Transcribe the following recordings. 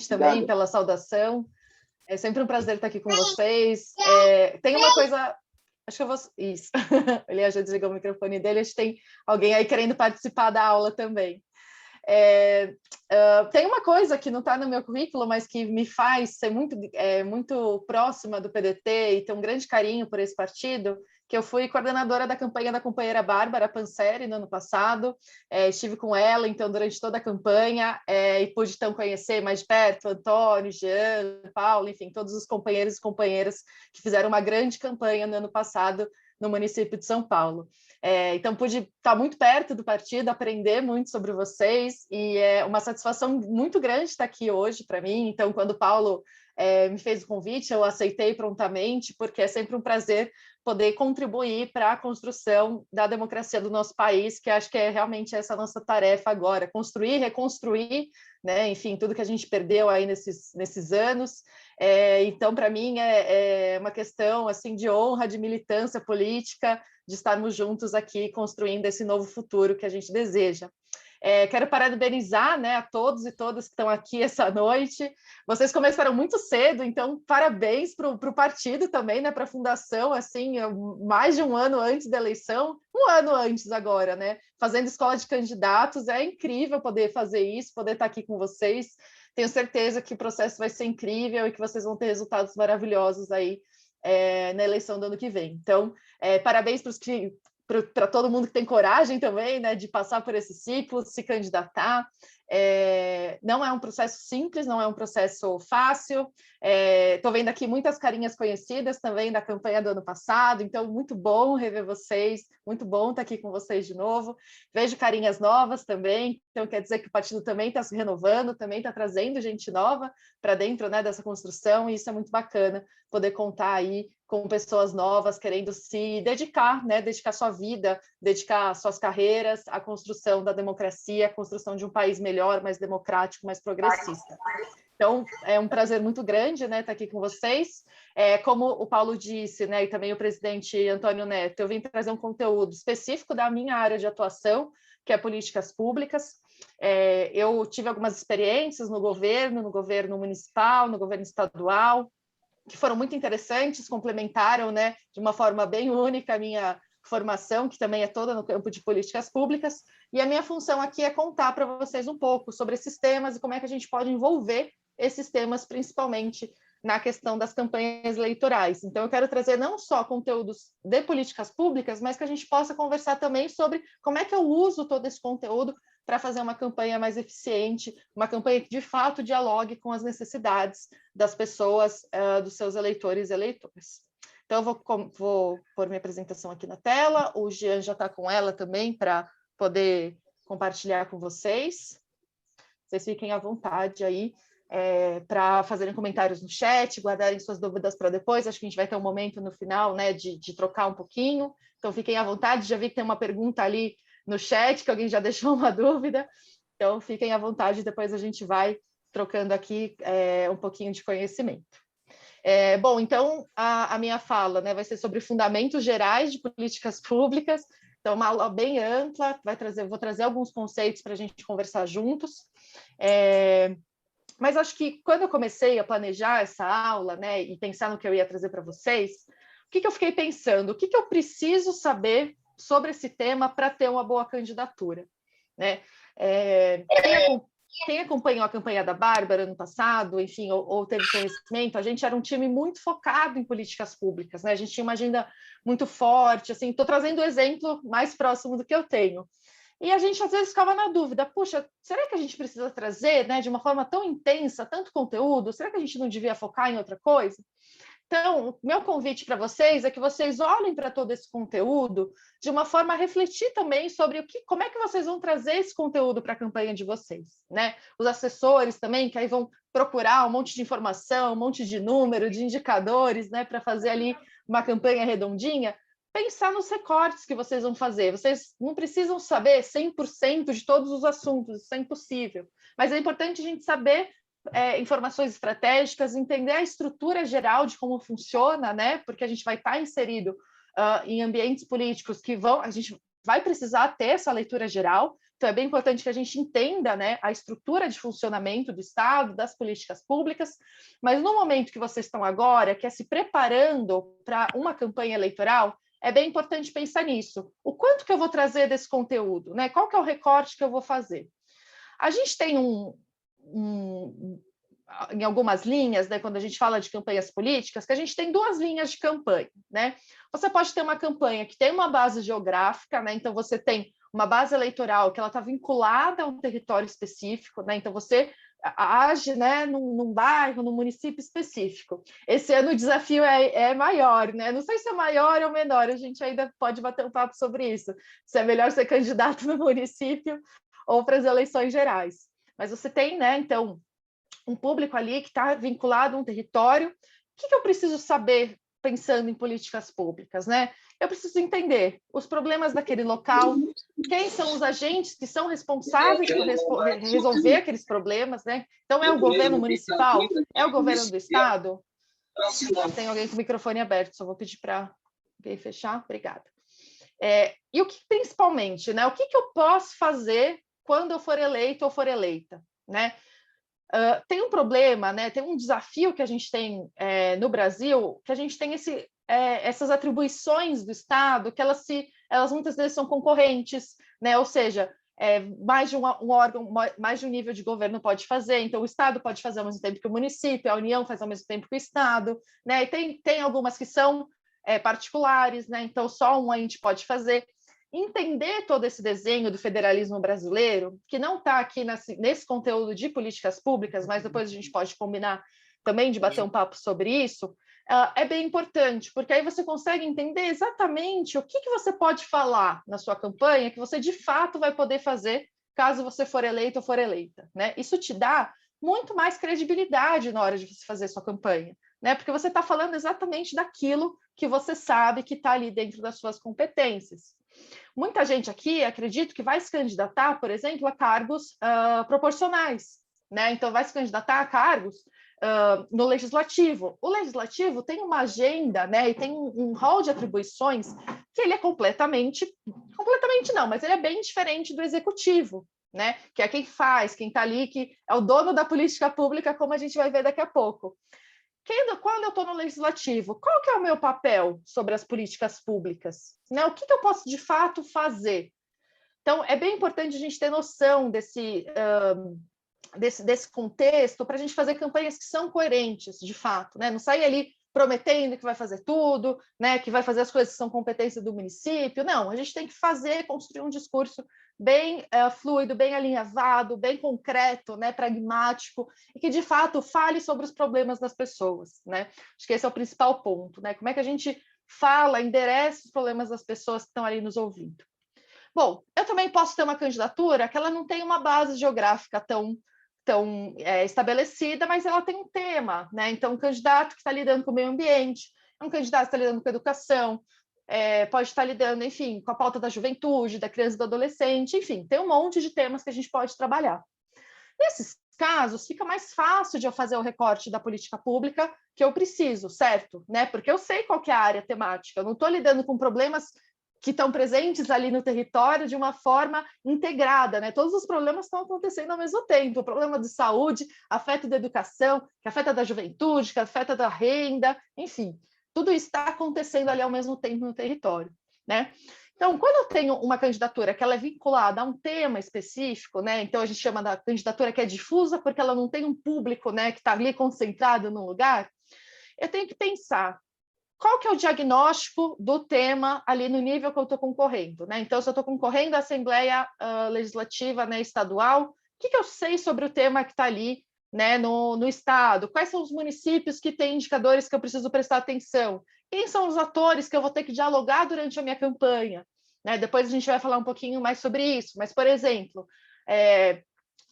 também pela saudação. É sempre um prazer estar aqui com vocês. Tem uma coisa... Acho que eu vou... Isso. Ele já desligou o microfone dele. Acho que tem alguém aí querendo participar da aula também. Tem uma coisa que não está no meu currículo, mas que me faz ser muito próxima do PDT e ter um grande carinho por esse partido, que eu fui coordenadora da campanha da companheira Bárbara Panseri no ano passado. Estive com ela, então, durante toda a campanha, e pude, então, conhecer mais de perto Antônio, Jean, Paulo, enfim, todos os companheiros e companheiras que fizeram uma grande campanha no ano passado no município de São Paulo. Então, pude estar muito perto do partido, aprender muito sobre vocês, e é uma satisfação muito grande estar aqui hoje para mim. Então, quando o Paulo me fez o convite, eu aceitei prontamente, porque é sempre um prazer poder contribuir para a construção da democracia do nosso país, que acho que é realmente essa nossa tarefa agora, construir, reconstruir, né? Enfim, tudo que a gente perdeu aí nesses anos. Então, para mim, é uma questão assim, de honra, de militância política, de estarmos juntos aqui construindo esse novo futuro que a gente deseja. Quero parabenizar, né, a todos e todas que estão aqui essa noite. Vocês começaram muito cedo, então parabéns para o partido também, né, para a fundação, assim, mais de um ano antes da eleição, um ano antes agora, né, fazendo escola de candidatos. É incrível poder fazer isso, poder estar aqui com vocês. Tenho certeza que o processo vai ser incrível e que vocês vão ter resultados maravilhosos aí na eleição do ano que vem. Então, parabéns para todo mundo que tem coragem também, né, de passar por esse ciclo, se candidatar. Não é um processo simples, não é um processo fácil. Estou vendo aqui muitas carinhas conhecidas também da campanha do ano passado, então muito bom rever vocês, muito bom estar aqui com vocês de novo. Vejo carinhas novas também, então quer dizer que o partido também está se renovando, também está trazendo gente nova para dentro, né, dessa construção, e isso é muito bacana, poder contar aí com pessoas novas querendo se dedicar, né, dedicar sua vida, dedicar suas carreiras à construção da democracia, à construção de um país melhor, mais democrático, mais progressista. Então, é um prazer muito grande, né, estar aqui com vocês. Como o Paulo disse, né, e também o presidente Antônio Neto, eu vim trazer um conteúdo específico da minha área de atuação, que é políticas públicas. Eu tive algumas experiências no governo municipal, no governo estadual, que foram muito interessantes, complementaram, né, de uma forma bem única a minha formação, que também é toda no campo de políticas públicas, e a minha função aqui é contar para vocês um pouco sobre esses temas e como é que a gente pode envolver esses temas, principalmente na questão das campanhas eleitorais. Então, eu quero trazer não só conteúdos de políticas públicas, mas que a gente possa conversar também sobre como é que eu uso todo esse conteúdo para fazer uma campanha mais eficiente, uma campanha que, de fato, dialogue com as necessidades das pessoas, dos seus eleitores e eleitoras. Então, eu vou pôr minha apresentação aqui na tela, o Jean já está com ela também para poder compartilhar com vocês. Vocês fiquem à vontade aí para fazerem comentários no chat, guardarem suas dúvidas para depois. Acho que a gente vai ter um momento no final, né, de trocar um pouquinho. Então, fiquem à vontade. Já vi que tem uma pergunta ali no chat, que alguém já deixou uma dúvida. Então, fiquem à vontade, depois a gente vai trocando aqui um pouquinho de conhecimento. Bom, então, a minha fala, né, vai ser sobre fundamentos gerais de políticas públicas. Então, uma aula bem ampla, vou trazer alguns conceitos para a gente conversar juntos. Mas acho que quando eu comecei a planejar essa aula, né, e pensar no que eu ia trazer para vocês, o que eu fiquei pensando? O que eu preciso saber sobre esse tema para ter uma boa candidatura, né? Quem acompanhou a campanha da Bárbara ano passado, enfim, ou teve conhecimento, a gente era um time muito focado em políticas públicas, né? A gente tinha uma agenda muito forte, assim, estou trazendo o exemplo mais próximo do que eu tenho. E a gente, às vezes, ficava na dúvida, puxa, será que a gente precisa trazer, né, de uma forma tão intensa, tanto conteúdo? Será que a gente não devia focar em outra coisa? Então, o meu convite para vocês é que vocês olhem para todo esse conteúdo de uma forma a refletir também sobre como é que vocês vão trazer esse conteúdo para a campanha de vocês, né? Os assessores também, que aí vão procurar um monte de informação, um monte de número, de indicadores, né, para fazer ali uma campanha redondinha. Pensar nos recortes que vocês vão fazer. Vocês não precisam saber 100% de todos os assuntos, isso é impossível. Mas é importante a gente saber informações estratégicas, entender a estrutura geral de como funciona, né? Porque a gente vai estar inserido em ambientes políticos que a gente vai precisar ter essa leitura geral. Então, é bem importante que a gente entenda, né, a estrutura de funcionamento do Estado, das políticas públicas, mas no momento que vocês estão agora, que é se preparando para uma campanha eleitoral, é bem importante pensar nisso. O quanto que eu vou trazer desse conteúdo, né? Qual que é o recorte que eu vou fazer? A gente tem em algumas linhas, né, quando a gente fala de campanhas políticas, que a gente tem duas linhas de campanha, né? Você pode ter uma campanha que tem uma base geográfica, né? Então você tem uma base eleitoral que ela está vinculada a um território específico, né? Então você age, né, num bairro, num município específico. Esse ano o desafio é maior, né? Não sei se é maior ou menor, a gente ainda pode bater um papo sobre isso. Se é melhor ser candidato no município ou para as eleições gerais. Mas você tem, né, então, um público ali que está vinculado a um território. O que eu preciso saber pensando em políticas públicas, né? Eu preciso entender os problemas daquele local, quem são os agentes que são responsáveis por resolver aqueles problemas, né? Então, é o governo municipal? É o governo do estado? Tem alguém com o microfone aberto, só vou pedir para alguém fechar. Obrigada. E o que, principalmente, né? O que eu posso fazer quando eu for eleito ou for eleita, né? Tem um problema, né? Tem um desafio que a gente tem no Brasil, que a gente tem essas atribuições do Estado, que elas muitas vezes são concorrentes, né? Ou seja, mais de um órgão, mais de um nível de governo pode fazer, então o Estado pode fazer ao mesmo tempo que o município, a União faz ao mesmo tempo que o Estado, né? E tem algumas que são particulares, né? Então só um ente pode fazer. Entender todo esse desenho do federalismo brasileiro, que não está aqui nesse conteúdo de políticas públicas, mas depois a gente pode combinar também de bater um papo sobre isso, é bem importante, porque aí você consegue entender exatamente o que você pode falar na sua campanha que você de fato vai poder fazer caso você for eleito ou for eleita, né? Isso te dá muito mais credibilidade na hora de você fazer sua campanha, né? Porque você está falando exatamente daquilo que você sabe que está ali dentro das suas competências. Muita gente aqui, acredito, que vai se candidatar, por exemplo, a cargos proporcionais, né? Então, vai se candidatar a cargos no legislativo. O legislativo tem uma agenda, né? E tem um rol de atribuições que ele é completamente não, mas ele é bem diferente do executivo, né? Que é quem faz, quem está ali, que é o dono da política pública, como a gente vai ver daqui a pouco. Quando eu estou no legislativo, qual que é o meu papel sobre as políticas públicas? Né? O que eu posso, de fato, fazer? Então, é bem importante a gente ter noção desse contexto para a gente fazer campanhas que são coerentes, de fato. Né? Não sair ali prometendo que vai fazer tudo, né? Que vai fazer as coisas que são competência do município. Não, a gente tem que construir um discurso bem fluido, bem alinhavado, bem concreto, né, pragmático, e que, de fato, fale sobre os problemas das pessoas. Né? Acho que esse é o principal ponto. Né? Como é que a gente fala, endereça os problemas das pessoas que estão ali nos ouvindo. Bom, eu também posso ter uma candidatura que ela não tem uma base geográfica tão estabelecida, mas ela tem um tema, né? Então, um candidato que está lidando com o meio ambiente, um candidato que está lidando com a educação, pode estar lidando, enfim, com a pauta da juventude, da criança e do adolescente, enfim, tem um monte de temas que a gente pode trabalhar. Nesses casos, fica mais fácil de eu fazer o recorte da política pública que eu preciso, certo? Né? Porque eu sei qual que é a área temática, eu não estou lidando com problemas que estão presentes ali no território de uma forma integrada, né? Todos os problemas estão acontecendo ao mesmo tempo. O problema de saúde afeta da educação, que afeta da juventude, que afeta da renda, enfim, tudo isso está acontecendo ali ao mesmo tempo no território, né? Então, quando eu tenho uma candidatura que ela é vinculada a um tema específico, né? Então a gente chama da candidatura que é difusa porque ela não tem um público, né, que está ali concentrado num lugar, eu tenho que pensar qual que é o diagnóstico do tema ali no nível que eu estou concorrendo, né? Então, se eu estou concorrendo à Assembleia Legislativa, né, estadual, o que eu sei sobre o tema que está ali, né, no estado? Quais são os municípios que têm indicadores que eu preciso prestar atenção? Quem são os atores que eu vou ter que dialogar durante a minha campanha? Né? Depois a gente vai falar um pouquinho mais sobre isso, mas, por exemplo,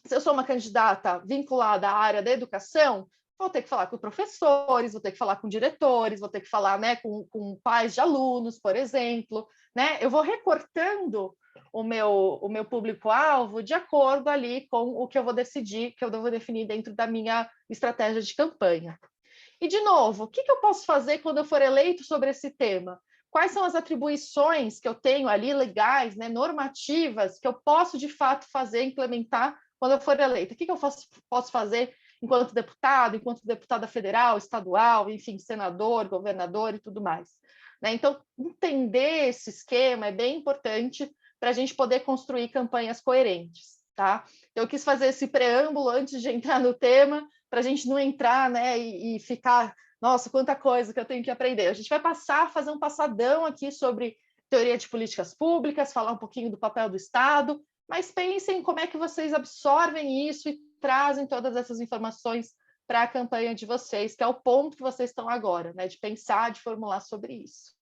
se eu sou uma candidata vinculada à área da educação, vou ter que falar com professores, vou ter que falar com diretores, vou ter que falar, né, com pais de alunos, por exemplo. Né? Eu vou recortando o meu público-alvo de acordo ali com o que eu vou decidir, que eu vou definir dentro da minha estratégia de campanha. E, de novo, o que eu posso fazer quando eu for eleito sobre esse tema? quais são as atribuições que eu tenho ali legais, né, normativas, que eu posso, de fato, fazer, implementar quando eu for eleita. O que eu posso fazer enquanto deputada federal, estadual, enfim, senador, governador e tudo mais. Né? Então, entender esse esquema é bem importante para a gente poder construir campanhas coerentes. Tá? Eu quis fazer esse preâmbulo antes de entrar no tema, para a gente não entrar, né, e ficar, nossa, quanta coisa que eu tenho que aprender. A gente vai fazer um passadão aqui sobre teoria de políticas públicas, falar um pouquinho do papel do Estado, mas pensem como é que vocês absorvem isso e trazem todas essas informações para a campanha de vocês, que é o ponto que vocês estão agora, né, de pensar, de formular sobre isso.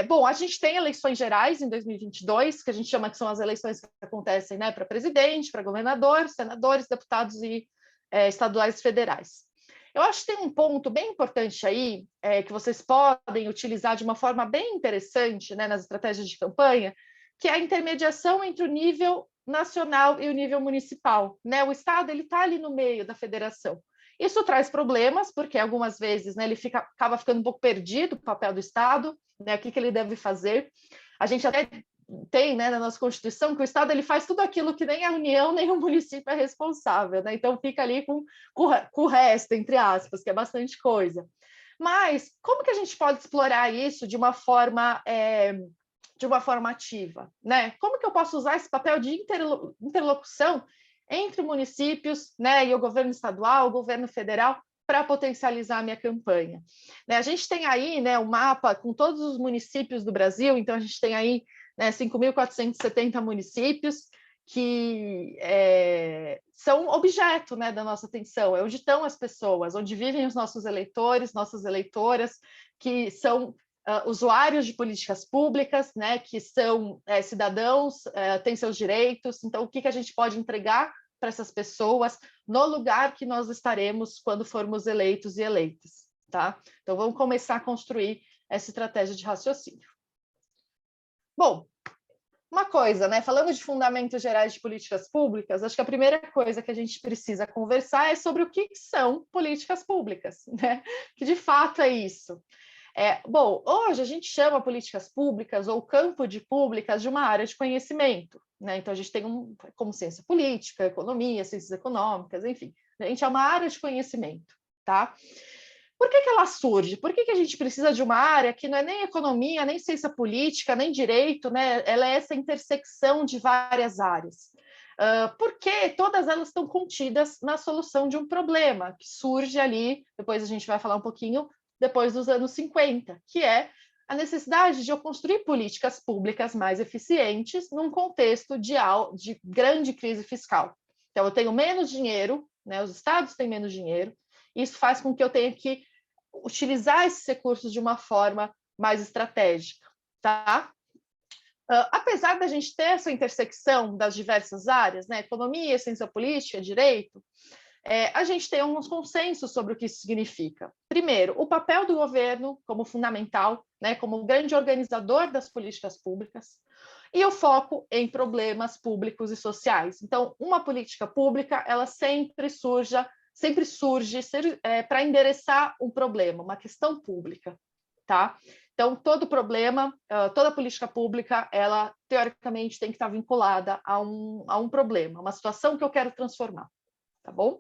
Bom, a gente tem eleições gerais em 2022, que a gente chama que são as eleições que acontecem, né, para presidente, para governador, senadores, deputados e estaduais e federais. Eu acho que tem um ponto bem importante aí, que vocês podem utilizar de uma forma bem interessante, né, nas estratégias de campanha, que é a intermediação entre o nível nacional e o nível municipal. Né? O Estado está ali no meio da federação. Isso traz problemas, porque algumas vezes, né, ele acaba ficando um pouco perdido, o papel do Estado, né, o que ele deve fazer. A gente até tem, né, na nossa Constituição, que o Estado ele faz tudo aquilo que nem a União nem o município é responsável. Né? Então, fica ali com o resto, entre aspas, que é bastante coisa. Mas como que a gente pode explorar isso de uma forma ativa, né? Como que eu posso usar esse papel de interlocução entre municípios, né, e o governo estadual, o governo federal, para potencializar a minha campanha? Né, a gente tem aí, né, um mapa com todos os municípios do Brasil, então a gente tem aí, né, 5.470 municípios que são objeto, né, da nossa atenção, é onde estão as pessoas, onde vivem os nossos eleitores, nossas eleitoras, que são usuários de políticas públicas, né, que são cidadãos, têm seus direitos. Então, o que a gente pode entregar para essas pessoas no lugar que nós estaremos quando formos eleitos e eleitas, tá? Então, vamos começar a construir essa estratégia de raciocínio. Bom, uma coisa, né? Falando de fundamentos gerais de políticas públicas, acho que a primeira coisa que a gente precisa conversar é sobre o que são políticas públicas, né? Que de fato é isso. Bom, hoje a gente chama políticas públicas ou campo de públicas de uma área de conhecimento, né? Então a gente tem como ciência política, economia, ciências econômicas, enfim, a gente é uma área de conhecimento, tá? Por que ela surge? Por que a gente precisa de uma área que não é nem economia, nem ciência política, nem direito, né? Ela é essa intersecção de várias áreas. Porque todas elas estão contidas na solução de um problema que surge ali, depois a gente vai falar um pouquinho, depois dos anos 50, que é a necessidade de eu construir políticas públicas mais eficientes num contexto de grande crise fiscal. Então, eu tenho menos dinheiro, né, os estados têm menos dinheiro, isso faz com que eu tenha que utilizar esses recursos de uma forma mais estratégica. Tá? Apesar da gente ter essa intersecção das diversas áreas, né, economia, ciência política, direito, a gente tem alguns consensos sobre o que isso significa. Primeiro, o papel do governo como fundamental, né, como grande organizador das políticas públicas, e o foco em problemas públicos e sociais. Então, uma política pública, ela sempre surge para endereçar um problema, uma questão pública, tá? Então, todo problema, toda política pública, ela, teoricamente, tem que estar vinculada a um problema, uma situação que eu quero transformar, tá bom?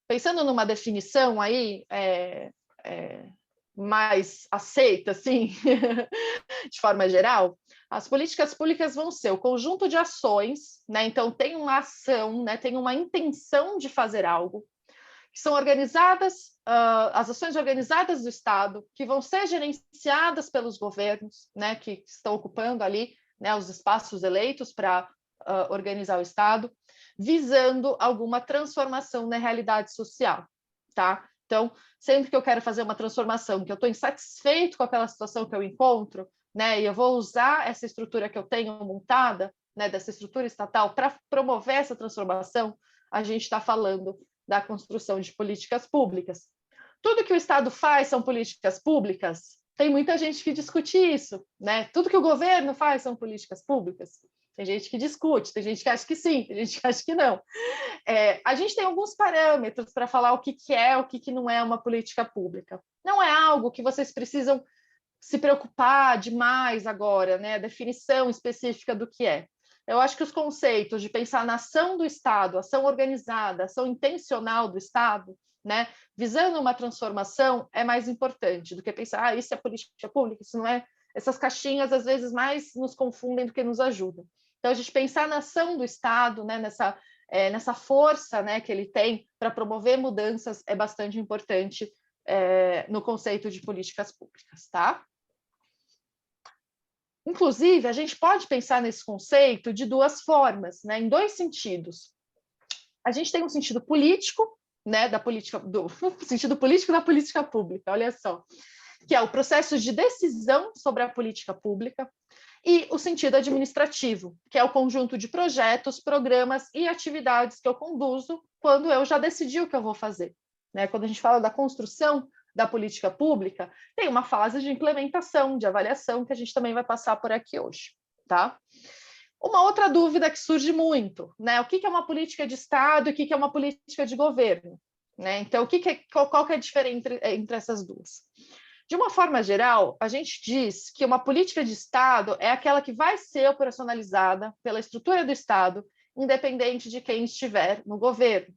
Pensando numa definição aí mais aceita, assim, de forma geral, as políticas públicas vão ser o conjunto de ações, né? Então, tem uma ação, né? Tem uma intenção de fazer algo, que são organizadas, as ações organizadas do Estado, que vão ser gerenciadas pelos governos, né? Que estão ocupando ali, né, os espaços eleitos para organizar o Estado, visando alguma transformação na realidade social, tá? Então, sempre que eu quero fazer uma transformação, que eu estou insatisfeito com aquela situação que eu encontro, né, e eu vou usar essa estrutura que eu tenho montada, né, dessa estrutura estatal, para promover essa transformação, a gente está falando da construção de políticas públicas. Tudo que o Estado faz são políticas públicas? Tem muita gente que discute isso, né? Tudo que o governo faz são políticas públicas? Tem gente que discute, tem gente que acha que sim, tem gente que acha que não. A gente tem alguns parâmetros para falar o que é, o que não é uma política pública. Não é algo que vocês precisam se preocupar demais agora, né? A definição específica do que é. Eu acho que os conceitos de pensar na ação do Estado, ação organizada, ação intencional do Estado, né, visando uma transformação, é mais importante do que pensar, isso é política pública, isso não é. Essas caixinhas, às vezes, mais nos confundem do que nos ajudam. Então, a gente pensar na ação do Estado, né, nessa força, né, que ele tem para promover mudanças, é bastante importante no conceito de políticas públicas, tá? Inclusive, a gente pode pensar nesse conceito de duas formas, né, em dois sentidos. A gente tem um sentido político, né, do sentido político da política pública, olha só, que é o processo de decisão sobre a política pública, e o sentido administrativo, que é o conjunto de projetos, programas e atividades que eu conduzo quando eu já decidi o que eu vou fazer. Né? Quando a gente fala da construção da política pública, tem uma fase de implementação, de avaliação, que a gente também vai passar por aqui hoje. Tá? Uma outra dúvida que surge muito, né? O que é uma política de Estado e o que é uma política de governo? Né? Então, qual que é a diferença entre essas duas? De uma forma geral, a gente diz que uma política de Estado é aquela que vai ser operacionalizada pela estrutura do Estado, independente de quem estiver no governo.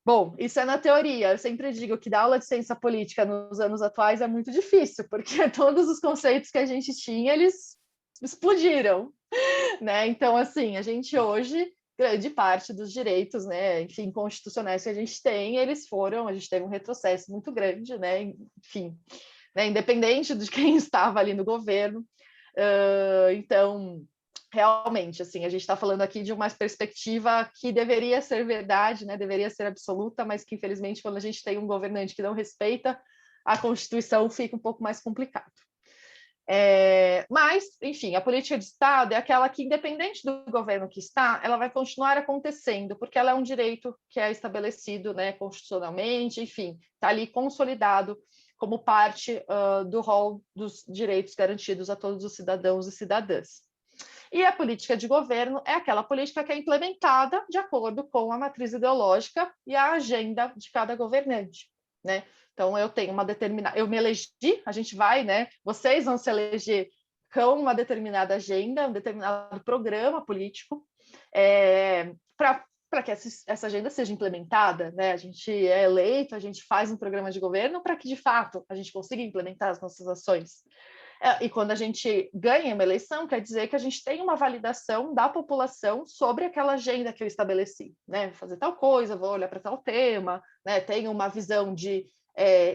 Bom, isso é na teoria. Eu sempre digo que dar aula de ciência política nos anos atuais é muito difícil, porque todos os conceitos que a gente tinha, eles explodiram, né? Então, assim, a gente hoje, grande parte dos direitos, né, enfim, constitucionais que a gente tem, a gente teve um retrocesso muito grande, né? Enfim, né, independente de quem estava ali no governo. Então, realmente, assim, a gente está falando aqui de uma perspectiva que deveria ser verdade, né, deveria ser absoluta, mas que, infelizmente, quando a gente tem um governante que não respeita a Constituição, fica um pouco mais complicado. Mas, enfim, a política de Estado é aquela que, independente do governo que está, ela vai continuar acontecendo, porque ela é um direito que é estabelecido, né, constitucionalmente, enfim, está ali consolidado como parte do rol dos direitos garantidos a todos os cidadãos e cidadãs. E a política de governo é aquela política que é implementada de acordo com a matriz ideológica e a agenda de cada governante, né? Então, eu tenho uma determinada... Eu me elegi, a gente vai, né? Vocês vão se eleger com uma determinada agenda, um determinado programa político, para que essa agenda seja implementada, né? A gente é eleito, a gente faz um programa de governo para que, de fato, a gente consiga implementar as nossas ações. E quando a gente ganha uma eleição, quer dizer que a gente tem uma validação da população sobre aquela agenda que eu estabeleci, né? Vou fazer tal coisa, vou olhar para tal tema, né? Tenho uma visão de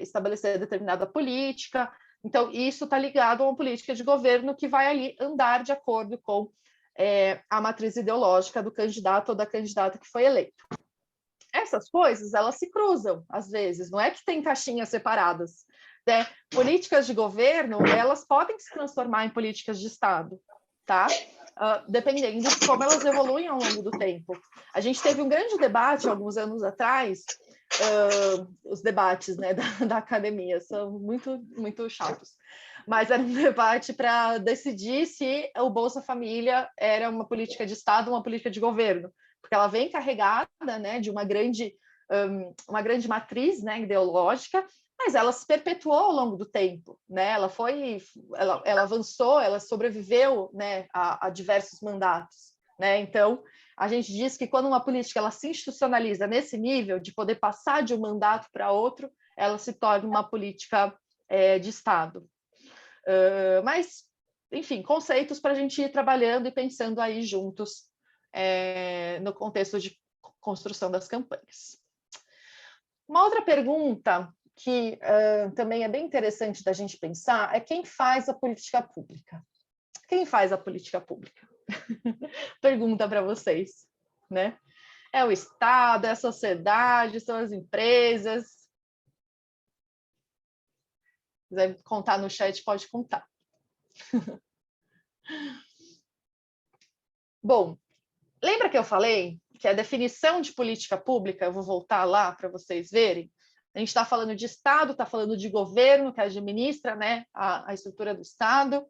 estabelecer determinada política. Então, isso está ligado a uma política de governo que vai ali andar de acordo com a matriz ideológica do candidato ou da candidata que foi eleito. Essas coisas, elas se cruzam, às vezes, não é que tem caixinhas separadas. Né? Políticas de governo, elas podem se transformar em políticas de Estado, tá? Dependendo de como elas evoluem ao longo do tempo. A gente teve um grande debate, alguns anos atrás, os debates, né, da academia são muito, muito chatos, mas era um debate para decidir se o Bolsa Família era uma política de Estado ou uma política de governo, porque ela vem carregada, né, de uma grande matriz, né, ideológica, mas ela se perpetuou ao longo do tempo, né? Ela avançou, ela sobreviveu, né, a diversos mandatos, né? Então, a gente diz que quando uma política ela se institucionaliza nesse nível de poder passar de um mandato para outro, ela se torna uma política de Estado. Mas, enfim, conceitos para a gente ir trabalhando e pensando aí juntos no contexto de construção das campanhas. Uma outra pergunta que também é bem interessante da gente pensar é quem faz a política pública. Quem faz a política pública? Pergunta para vocês, né? É o Estado, é a sociedade, são as empresas. Se quiser contar no chat, pode contar. Bom, lembra que eu falei que a definição de política pública, eu vou voltar lá para vocês verem, a gente está falando de Estado, está falando de governo, que administra, né, a estrutura do Estado.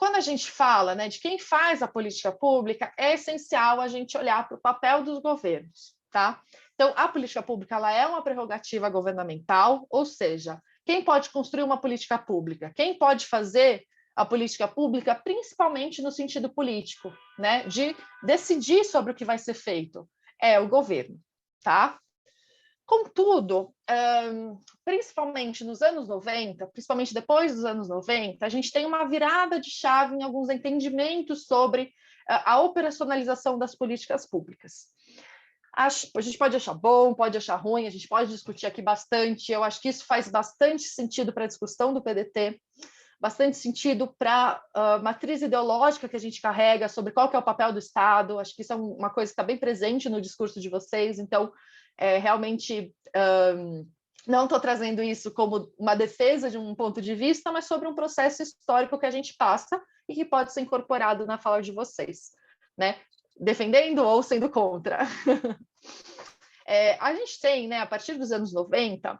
quando a gente fala, né, de quem faz a política pública, é essencial a gente olhar para o papel dos governos, tá? Então, a política pública ela é uma prerrogativa governamental, ou seja, quem pode construir uma política pública? Quem pode fazer a política pública, principalmente no sentido político, né, de decidir sobre o que vai ser feito? É o governo, tá? Contudo, principalmente nos anos 90, principalmente depois dos anos 90, a gente tem uma virada de chave em alguns entendimentos sobre a operacionalização das políticas públicas. A gente pode achar bom, pode achar ruim, a gente pode discutir aqui bastante. Eu acho que isso faz bastante sentido para a discussão do PDT, bastante sentido para a matriz ideológica que a gente carrega sobre qual que é o papel do Estado. Acho que isso é uma coisa que está bem presente no discurso de vocês. Então, realmente, não estou trazendo isso como uma defesa de um ponto de vista, mas sobre um processo histórico que a gente passa e que pode ser incorporado na fala de vocês, né? Defendendo ou sendo contra. A gente tem, né, a partir dos anos 90,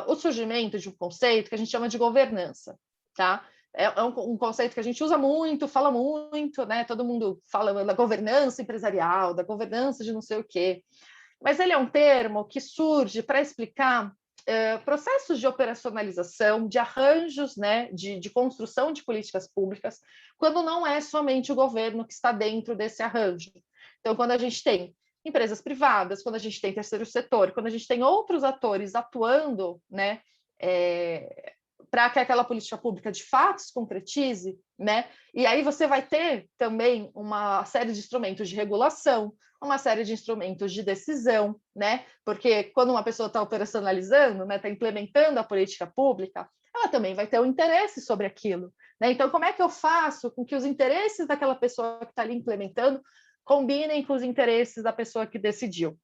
o surgimento de um conceito que a gente chama de governança, tá? É um conceito que a gente usa muito, fala muito, né? Todo mundo fala da governança empresarial, da governança de não sei o quê. Mas ele é um termo que surge para explicar processos de operacionalização, de arranjos, né, de construção de políticas públicas, quando não é somente o governo que está dentro desse arranjo. Então, quando a gente tem empresas privadas, quando a gente tem terceiro setor, quando a gente tem outros atores atuando, né, para que aquela política pública de fato se concretize, né? E aí você vai ter também uma série de instrumentos de regulação, uma série de instrumentos de decisão, né? Porque quando uma pessoa está operacionalizando, né, está implementando a política pública, ela também vai ter um interesse sobre aquilo, né? Então, como é que eu faço com que os interesses daquela pessoa que está ali implementando combinem com os interesses da pessoa que decidiu?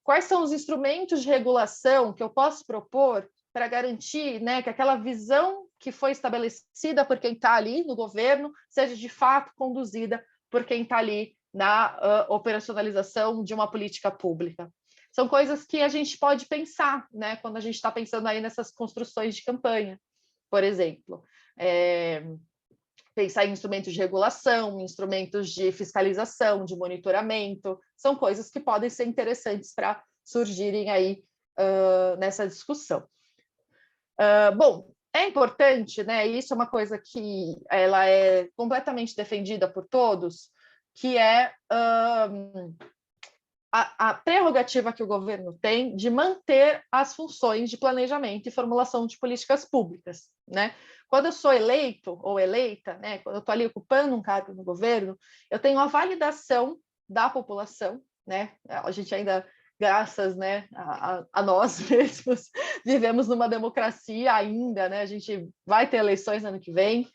Quais são os instrumentos de regulação que eu posso propor para garantir, né, que aquela visão que foi estabelecida por quem está ali no governo seja de fato conduzida por quem está ali na operacionalização de uma política pública? São coisas que a gente pode pensar, né, quando a gente está pensando aí nessas construções de campanha, por exemplo. Pensar em instrumentos de regulação, instrumentos de fiscalização, de monitoramento, são coisas que podem ser interessantes para surgirem aí nessa discussão. Bom, é importante, né? Isso é uma coisa que ela é completamente defendida por todos, que é a prerrogativa que o governo tem de manter as funções de planejamento e formulação de políticas públicas, né? Quando eu sou eleito ou eleita, né? Quando eu estou ali ocupando um cargo no governo, eu tenho a validação da população, né? A gente ainda, graças, né, a nós mesmos, vivemos numa democracia ainda, né? A gente vai ter eleições no ano que vem,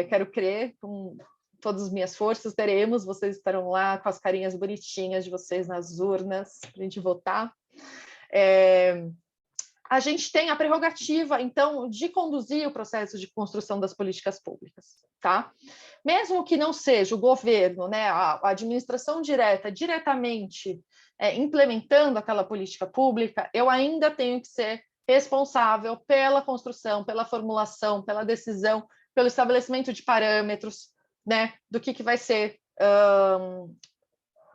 quero crer, com todas as minhas forças, teremos, vocês estarão lá com as carinhas bonitinhas de vocês nas urnas, para a gente votar. A gente tem a prerrogativa, então, de conduzir o processo de construção das políticas públicas, tá? Mesmo que não seja o governo, né, a administração direta, diretamente implementando aquela política pública, eu ainda tenho que ser responsável pela construção, pela formulação, pela decisão, pelo estabelecimento de parâmetros, né, do que vai ser,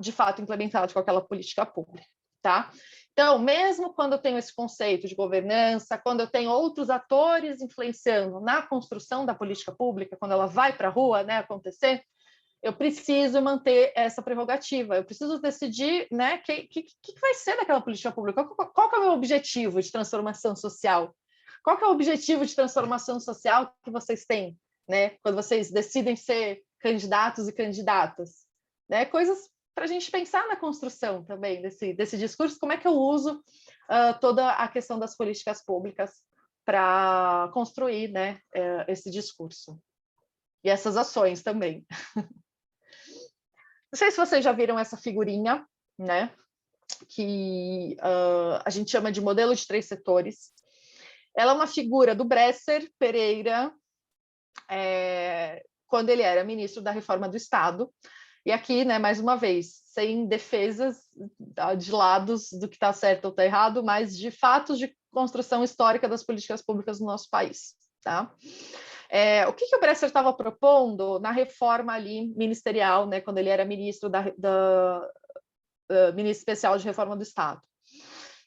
de fato, implementado com aquela política pública, tá? Então, mesmo quando eu tenho esse conceito de governança, quando eu tenho outros atores influenciando na construção da política pública, quando ela vai para a rua, né, acontecer, eu preciso manter essa prerrogativa, eu preciso decidir, né, que vai ser daquela política pública, qual que é o meu objetivo de transformação social? Qual que é o objetivo de transformação social que vocês têm, né, quando vocês decidem ser candidatos e candidatas? Né? Coisas para a gente pensar na construção também desse discurso, como é que eu uso toda a questão das políticas públicas para construir, né, esse discurso. E essas ações também. Não sei se vocês já viram essa figurinha, né, que a gente chama de modelo de 3 setores. Ela é uma figura do Bresser Pereira, quando ele era ministro da Reforma do Estado. E aqui, né, mais uma vez, sem defesas de lados do que está certo ou está errado, mas de fatos de construção histórica das políticas públicas no nosso país, tá? O que o Bresser estava propondo na reforma ali ministerial, né, quando ele era ministro ministro especial de reforma do Estado?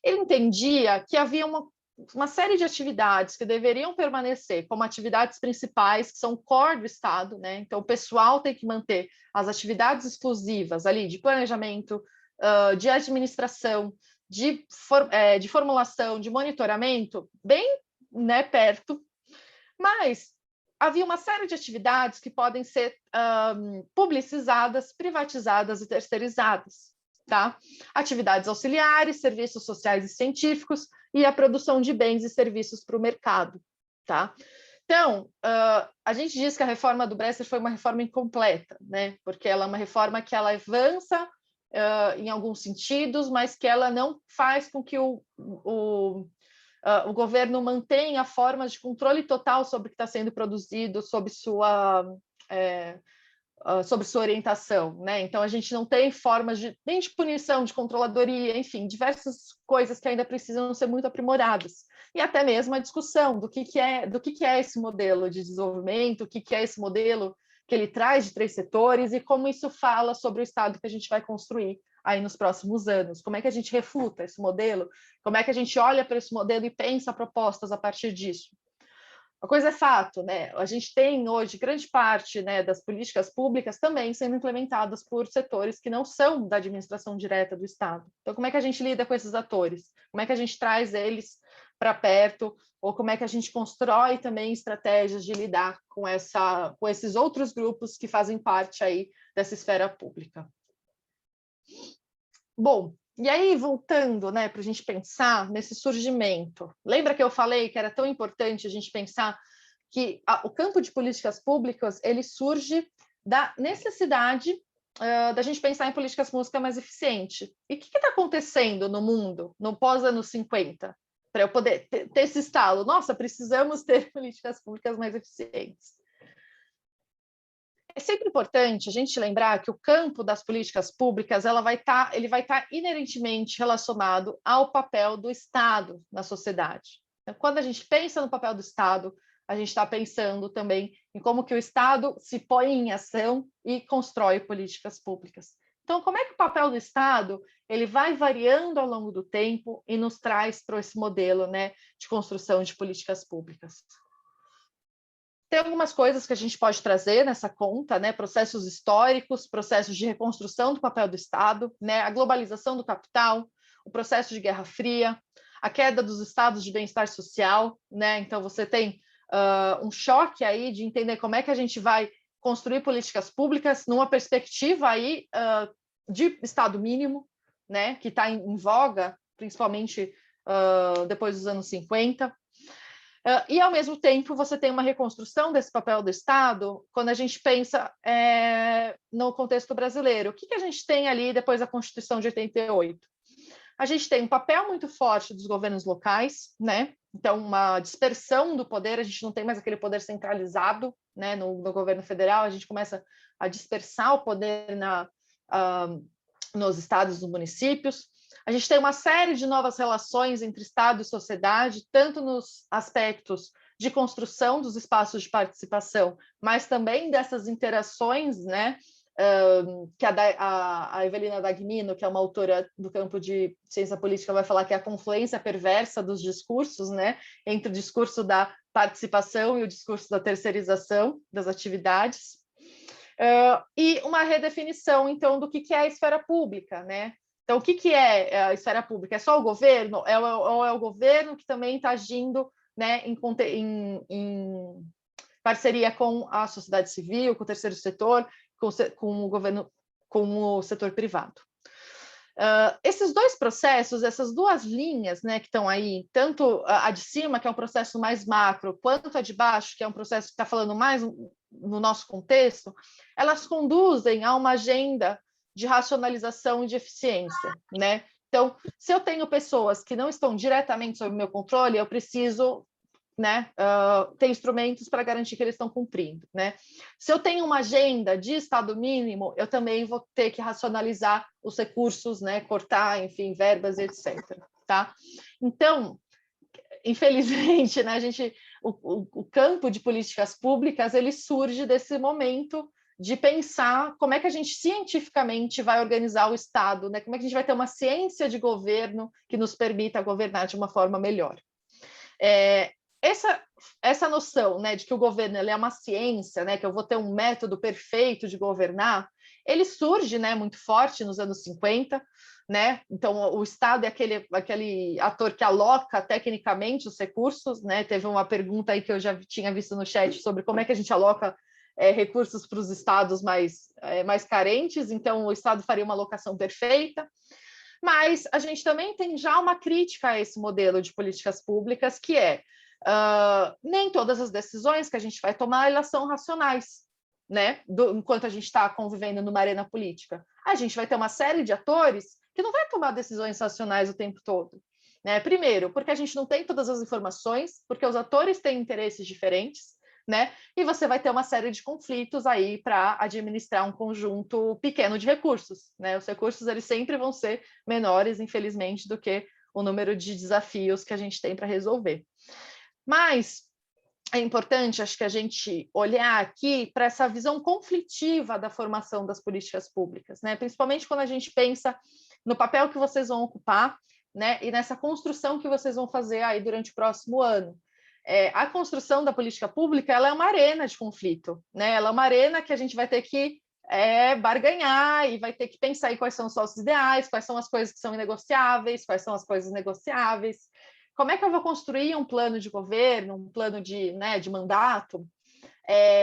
Ele entendia que havia uma série de atividades que deveriam permanecer como atividades principais, que são core do Estado, né? Então, o pessoal tem que manter as atividades exclusivas ali de planejamento, de administração, de formulação, de monitoramento, bem, né, perto, mas havia uma série de atividades que podem ser publicizadas, privatizadas e terceirizadas. Tá? Atividades auxiliares, serviços sociais e científicos e a produção de bens e serviços para o mercado. Tá? Então, a gente diz que a reforma do Bresser foi uma reforma incompleta, né? Porque ela é uma reforma que ela avança em alguns sentidos, mas que ela não faz com que o governo mantenha formas de controle total sobre o que está sendo produzido, sobre sua orientação, né? Então a gente não tem formas nem de punição, de controladoria, enfim, diversas coisas que ainda precisam ser muito aprimoradas. E até mesmo a discussão do que é esse modelo de desenvolvimento, o que é esse modelo que ele traz de 3 setores e como isso fala sobre o Estado que a gente vai construir aí nos próximos anos. Como é que a gente refuta esse modelo? Como é que a gente olha para esse modelo e pensa propostas a partir disso? A coisa é fato, né? A gente tem hoje grande parte, né, das políticas públicas também sendo implementadas por setores que não são da administração direta do Estado. Então, como é que a gente lida com esses atores? Como é que a gente traz eles para perto? Ou como é que a gente constrói também estratégias de lidar com esses outros grupos que fazem parte aí dessa esfera pública? Bom, e aí, voltando, né, para a gente pensar nesse surgimento, lembra que eu falei que era tão importante a gente pensar que o campo de políticas públicas ele surge da necessidade da gente pensar em políticas públicas mais eficientes. E o que está acontecendo no mundo no pós-anos 50? Para eu poder ter esse estalo, nossa, precisamos ter políticas públicas mais eficientes. É sempre importante a gente lembrar que o campo das políticas públicas ele vai estar inerentemente relacionado ao papel do Estado na sociedade. Então, quando a gente pensa no papel do Estado, a gente está pensando também em como que o Estado se põe em ação e constrói políticas públicas. Então, como é que o papel do Estado ele vai variando ao longo do tempo e nos traz para esse modelo, né, de construção de políticas públicas? Tem algumas coisas que a gente pode trazer nessa conta, né? Processos históricos, processos de reconstrução do papel do Estado, né? A globalização do capital, o processo de Guerra Fria, a queda dos estados de bem-estar social, né? Então você tem um choque aí de entender como é que a gente vai construir políticas públicas numa perspectiva aí de Estado mínimo, né? Que está em voga, principalmente depois dos anos 50. E, ao mesmo tempo, você tem uma reconstrução desse papel do Estado quando a gente pensa no contexto brasileiro. O que a gente tem ali depois da Constituição de 88? A gente tem um papel muito forte dos governos locais, né? Então, uma dispersão do poder, a gente não tem mais aquele poder centralizado, né, no governo federal, a gente começa a dispersar o poder nos estados e nos municípios. A gente tem uma série de novas relações entre Estado e sociedade, tanto nos aspectos de construção dos espaços de participação, mas também dessas interações, né, que a Evelina Dagnino, que é uma autora do campo de ciência política, vai falar que é a confluência perversa dos discursos, né, entre o discurso da participação e o discurso da terceirização das atividades. E uma redefinição, então, do que é a esfera pública, né? Então, o que é a esfera pública? É só o governo? Ou é o governo que também está agindo, né, em parceria com a sociedade civil, com o terceiro setor, com o governo, com o setor privado? Esses dois processos, essas duas linhas, né, que estão aí, tanto a de cima, que é um processo mais macro, quanto a de baixo, que é um processo que está falando mais no nosso contexto, elas conduzem a uma agenda de racionalização e de eficiência, né? Então, se eu tenho pessoas que não estão diretamente sob o meu controle, eu preciso, né, ter instrumentos para garantir que eles estão cumprindo, né? Se eu tenho uma agenda de Estado mínimo, eu também vou ter que racionalizar os recursos, né, cortar, enfim, verbas, etc. Tá? Então, infelizmente, né, o campo de políticas públicas ele surge desse momento de pensar como é que a gente cientificamente vai organizar o Estado, né? Como é que a gente vai ter uma ciência de governo que nos permita governar de uma forma melhor. Essa noção, né, de que o governo ele é uma ciência, né, que eu vou ter um método perfeito de governar, ele surge, né, muito forte nos anos 50, né? Então o Estado é aquele ator que aloca tecnicamente os recursos, né? Teve uma pergunta aí que eu já tinha visto no chat sobre como é que a gente aloca recursos para os estados mais carentes, então o Estado faria uma alocação perfeita. Mas a gente também tem já uma crítica a esse modelo de políticas públicas, que nem todas as decisões que a gente vai tomar elas são racionais, né? Enquanto a gente está convivendo numa arena política. A gente vai ter uma série de atores que não vai tomar decisões racionais o tempo todo. Né? Primeiro, porque a gente não tem todas as informações, porque os atores têm interesses diferentes, né? E você vai ter uma série de conflitos aí para administrar um conjunto pequeno de recursos, né? Os recursos eles sempre vão ser menores, infelizmente, do que o número de desafios que a gente tem para resolver. Mas é importante, acho que a gente olhar aqui para essa visão conflitiva da formação das políticas públicas, né? Principalmente quando a gente pensa no papel que vocês vão ocupar, né? E nessa construção que vocês vão fazer aí durante o próximo ano. A construção da política pública ela é uma arena de conflito, né? Ela é uma arena que a gente vai ter que barganhar e vai ter que pensar em quais são os nossos ideais, quais são as coisas que são inegociáveis, quais são as coisas negociáveis. Como é que eu vou construir um plano de governo, um plano de mandato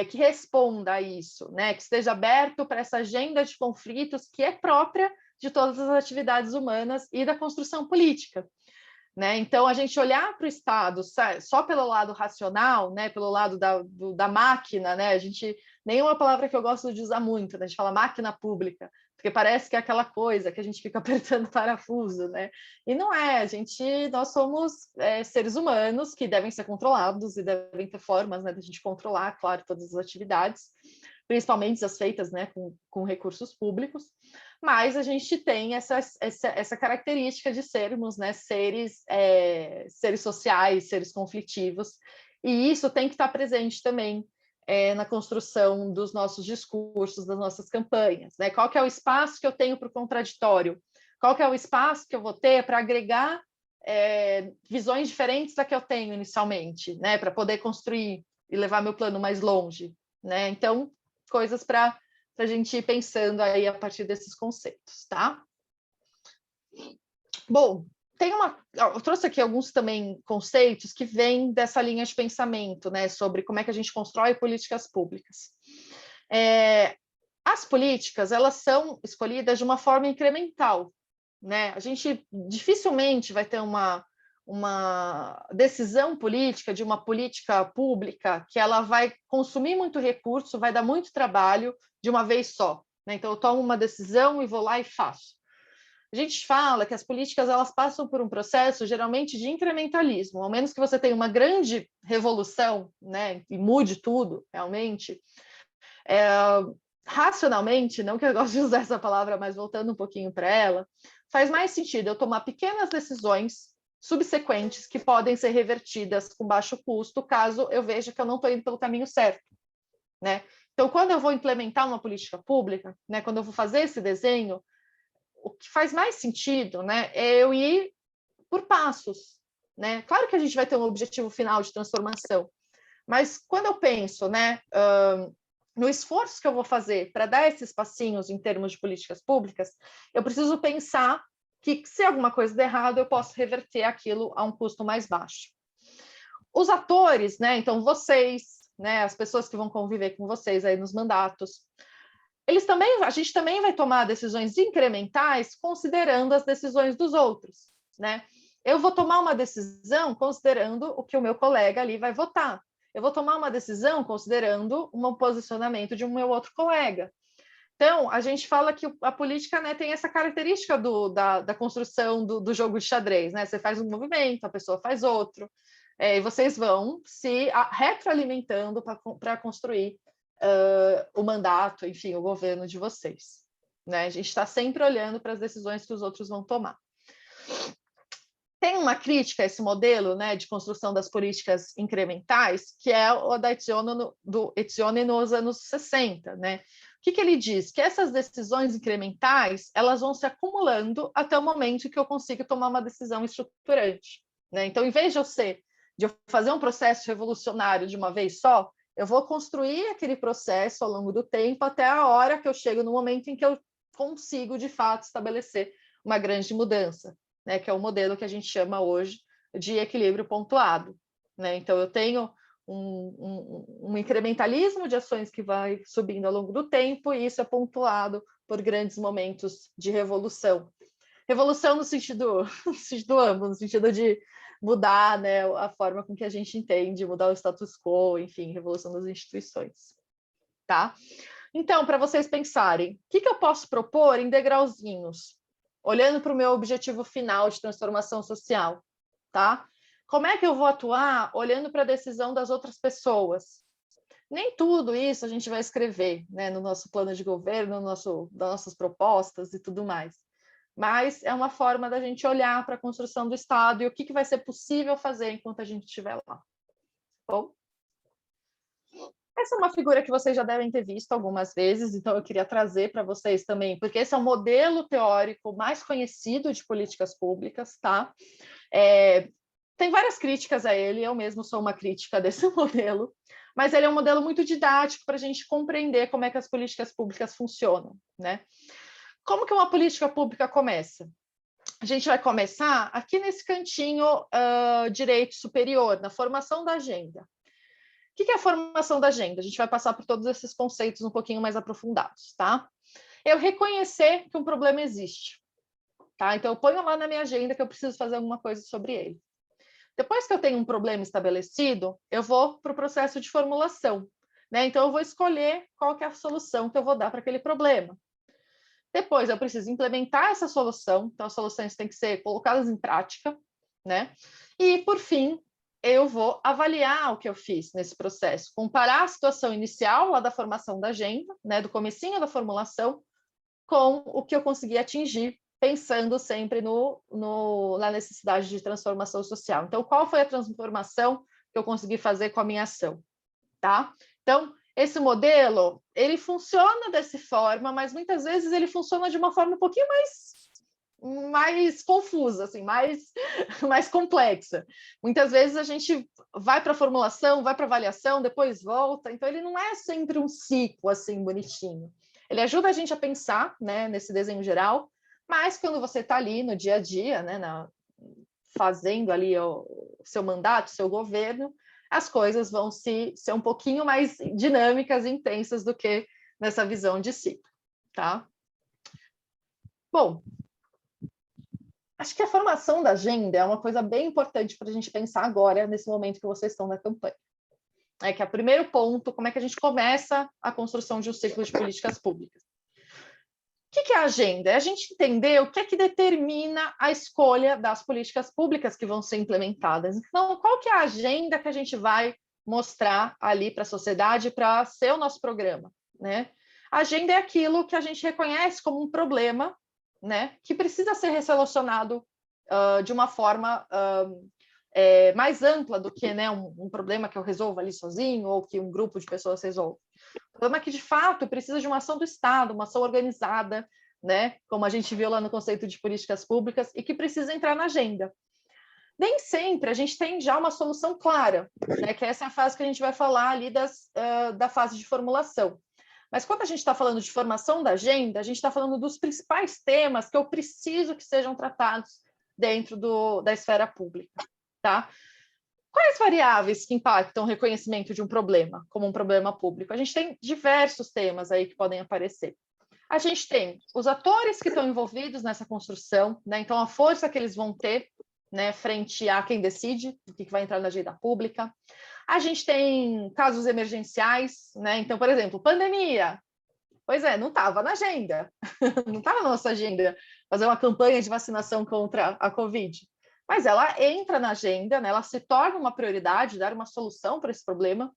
que responda a isso, né? Que esteja aberto para essa agenda de conflitos que é própria de todas as atividades humanas e da construção política. Né? Então, a gente olhar para o Estado só pelo lado racional, né? Pelo lado da máquina, né? A gente, nenhuma palavra que eu gosto de usar muito, né? A gente fala máquina pública, porque parece que é aquela coisa que a gente fica apertando parafuso, né? E não é, nós somos seres humanos que devem ser controlados e devem ter formas, né, de a gente controlar, claro, todas as atividades, principalmente as feitas, né, com recursos públicos, mas a gente tem essa característica de sermos, né, seres sociais, seres conflitivos, e isso tem que estar presente também na construção dos nossos discursos, das nossas campanhas, né? Qual que é o espaço que eu tenho para o contraditório? Qual que é o espaço que eu vou ter para agregar visões diferentes da que eu tenho inicialmente, né? Para poder construir e levar meu plano mais longe, né? Então, coisas para a gente ir pensando aí a partir desses conceitos, tá? Bom, eu trouxe aqui alguns também conceitos que vêm dessa linha de pensamento, né, sobre como é que a gente constrói políticas públicas. As políticas, elas são escolhidas de uma forma incremental, né? A gente dificilmente vai ter uma decisão política de uma política pública que ela vai consumir muito recurso, vai dar muito trabalho de uma vez só, né? Então eu tomo uma decisão e vou lá e faço. A gente fala que as políticas elas passam por um processo geralmente de incrementalismo, ao menos que você tenha uma grande revolução, né, e mude tudo realmente. Racionalmente, não que eu goste de usar essa palavra, mas voltando um pouquinho para ela, faz mais sentido eu tomar pequenas decisões subsequentes que podem ser revertidas com baixo custo, caso eu veja que eu não estou indo pelo caminho certo, né? Então, quando eu vou implementar uma política pública, né, quando eu vou fazer esse desenho, o que faz mais sentido, né, é eu ir por passos, né? Claro que a gente vai ter um objetivo final de transformação, mas quando eu penso, né, no esforço que eu vou fazer para dar esses passinhos em termos de políticas públicas, eu preciso pensar que se alguma coisa der errado, eu posso reverter aquilo a um custo mais baixo. Os atores, né, então vocês, né, as pessoas que vão conviver com vocês aí nos mandatos, a gente também vai tomar decisões incrementais considerando as decisões dos outros, né? Eu vou tomar uma decisão considerando o que o meu colega ali vai votar. Eu vou tomar uma decisão considerando um posicionamento de um meu outro colega. Então, a gente fala que a política, né, tem essa característica da construção do jogo de xadrez, né? Você faz um movimento, a pessoa faz outro, e vocês vão se retroalimentando para construir o mandato, enfim, o governo de vocês. Né? A gente está sempre olhando para as decisões que os outros vão tomar. Tem uma crítica a esse modelo, né, de construção das políticas incrementais, que é o da Etzioni nos anos 60, né? O que ele diz? Que essas decisões incrementais, elas vão se acumulando até o momento que eu consigo tomar uma decisão estruturante, né? Então, em vez de eu fazer um processo revolucionário de uma vez só, eu vou construir aquele processo ao longo do tempo até a hora que eu chego no momento em que eu consigo, de fato, estabelecer uma grande mudança, né? Que é o modelo que a gente chama hoje de equilíbrio pontuado, né? Então, eu tenho um incrementalismo de ações que vai subindo ao longo do tempo, e isso é pontuado por grandes momentos de revolução. Revolução no sentido amplo, no sentido de mudar, né, a forma com que a gente entende, mudar o status quo, enfim, revolução das instituições. Tá? Então, para vocês pensarem, o que eu posso propor em degrauzinhos, olhando para o meu objetivo final de transformação social, tá? Como é que eu vou atuar olhando para a decisão das outras pessoas? Nem tudo isso a gente vai escrever, né, no nosso plano de governo, das nossas propostas e tudo mais. Mas é uma forma da gente olhar para a construção do Estado e o que vai ser possível fazer enquanto a gente estiver lá. Bom, essa é uma figura que vocês já devem ter visto algumas vezes, então eu queria trazer para vocês também, porque esse é o modelo teórico mais conhecido de políticas públicas, tá? Tem várias críticas a ele, eu mesmo sou uma crítica desse modelo, mas ele é um modelo muito didático para a gente compreender como é que as políticas públicas funcionam, né? Como que uma política pública começa? A gente vai começar aqui nesse cantinho direito superior, na formação da agenda. O que é a formação da agenda? A gente vai passar por todos esses conceitos um pouquinho mais aprofundados, tá? Eu reconhecer que um problema existe, tá? Então, eu ponho lá na minha agenda que eu preciso fazer alguma coisa sobre ele. Depois que eu tenho um problema estabelecido, eu vou para o processo de formulação, né? Então, eu vou escolher qual que é a solução que eu vou dar para aquele problema. Depois, eu preciso implementar essa solução, então as soluções têm que ser colocadas em prática, né? E, por fim, eu vou avaliar o que eu fiz nesse processo, comparar a situação inicial lá da formação da agenda, né, do comecinho da formulação, com o que eu consegui atingir, pensando sempre na necessidade de transformação social. Então, qual foi a transformação que eu consegui fazer com a minha ação, tá? Então, esse modelo, ele funciona dessa forma, mas muitas vezes ele funciona de uma forma um pouquinho mais confusa, assim, mais complexa. Muitas vezes a gente vai para a formulação, vai para a avaliação, depois volta, então ele não é sempre um ciclo assim bonitinho. Ele ajuda a gente a pensar, né, nesse desenho geral, mas quando você está ali no dia a dia, né, fazendo ali o seu mandato, o seu governo, as coisas vão ser um pouquinho mais dinâmicas e intensas do que nessa visão de ciclo, tá? Bom, acho que a formação da agenda é uma coisa bem importante para a gente pensar agora, nesse momento que vocês estão na campanha. É que é o primeiro ponto, como é que a gente começa a construção de um ciclo de políticas públicas. O que é a agenda? É a gente entender o que é que determina a escolha das políticas públicas que vão ser implementadas. Então, qual que é a agenda que a gente vai mostrar ali para a sociedade para ser o nosso programa, né? A agenda é aquilo que a gente reconhece como um problema, né, que precisa ser resolucionado de uma forma mais ampla do que, né, um problema que eu resolvo ali sozinho ou que um grupo de pessoas resolve. O problema é que, de fato, precisa de uma ação do Estado, uma ação organizada, né, como a gente viu lá no conceito de políticas públicas, e que precisa entrar na agenda. Nem sempre a gente tem já uma solução clara, né, que essa é a fase que a gente vai falar ali da fase de formulação. Mas quando a gente está falando de formação da agenda, a gente está falando dos principais temas que eu preciso que sejam tratados dentro da esfera pública, tá? Quais variáveis que impactam o reconhecimento de um problema como um problema público? A gente tem diversos temas aí que podem aparecer. A gente tem os atores que estão envolvidos nessa construção, né? Então a força que eles vão ter, né, frente a quem decide o que vai entrar na agenda pública. A gente tem casos emergenciais, né? Então, por exemplo, pandemia. Pois é, não estava na agenda, não estava na nossa agenda fazer uma campanha de vacinação contra a Covid. Mas ela entra na agenda, né? Ela se torna uma prioridade, dar uma solução para esse problema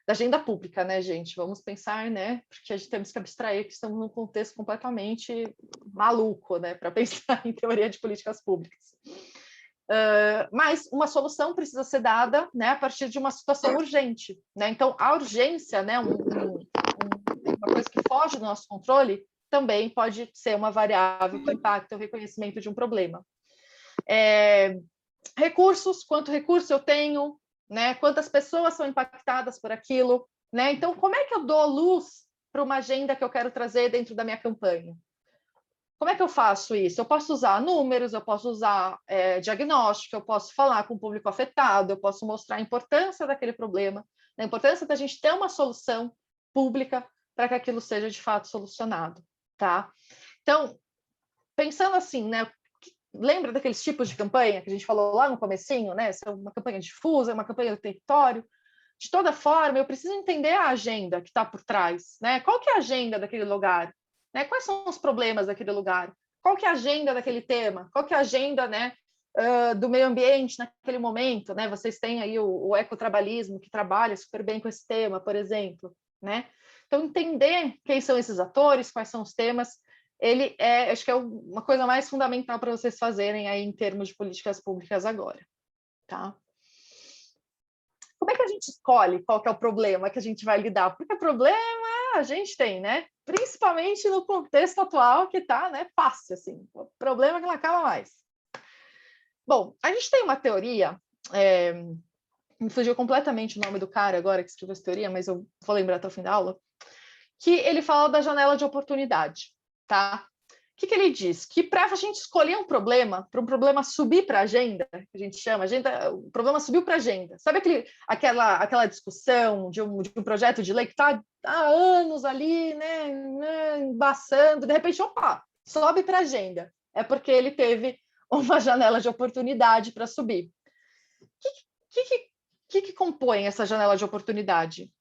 da agenda pública, né, gente? Vamos pensar, né? Porque a gente temos que abstrair que estamos num contexto completamente maluco, né? Para pensar em teoria de políticas públicas. Mas uma solução precisa ser dada, né, a partir de uma situação urgente, né? Então, a urgência, né, uma coisa que foge do nosso controle, também pode ser uma variável que impacta o reconhecimento de um problema. Recursos, quanto recurso eu tenho, né? Quantas pessoas são impactadas por aquilo, né? Então, como é que eu dou luz para uma agenda que eu quero trazer dentro da minha campanha? Como é que eu faço isso? Eu posso usar números, eu posso usar diagnóstico, eu posso falar com o público afetado, eu posso mostrar a importância daquele problema, a importância da gente ter uma solução pública para que aquilo seja de fato solucionado, tá? Então, pensando assim, né? Lembra daqueles tipos de campanha que a gente falou lá no comecinho, né? Se é uma campanha difusa, uma campanha do território. De toda forma, eu preciso entender a agenda que está por trás, né? Qual que é a agenda daquele lugar? Né? Quais são os problemas daquele lugar? Qual que é a agenda daquele tema? Qual que é a agenda, né, do meio ambiente naquele momento? Né? Vocês têm aí o ecotrabalhismo, que trabalha super bem com esse tema, por exemplo. Né? Então, entender quem são esses atores, quais são os temas, acho que é uma coisa mais fundamental para vocês fazerem aí em termos de políticas públicas agora. Tá? Como é que a gente escolhe qual que é o problema que a gente vai lidar? Porque problema a gente tem, né? Principalmente no contexto atual que está, né, fácil, assim. O problema que não acaba mais. Bom, a gente tem uma teoria, me fugiu completamente o nome do cara agora que escreveu essa teoria, mas eu vou lembrar até o fim da aula, que ele fala da janela de oportunidade, tá? O que ele diz? Que para a gente escolher um problema, para um problema subir para a agenda, que a gente chama, o problema subiu para a agenda. Sabe aquela discussão de um projeto de lei que está há anos ali, né, embaçando, de repente, opa, sobe para a agenda. É porque ele teve uma janela de oportunidade para subir. O que compõe essa janela de oportunidade?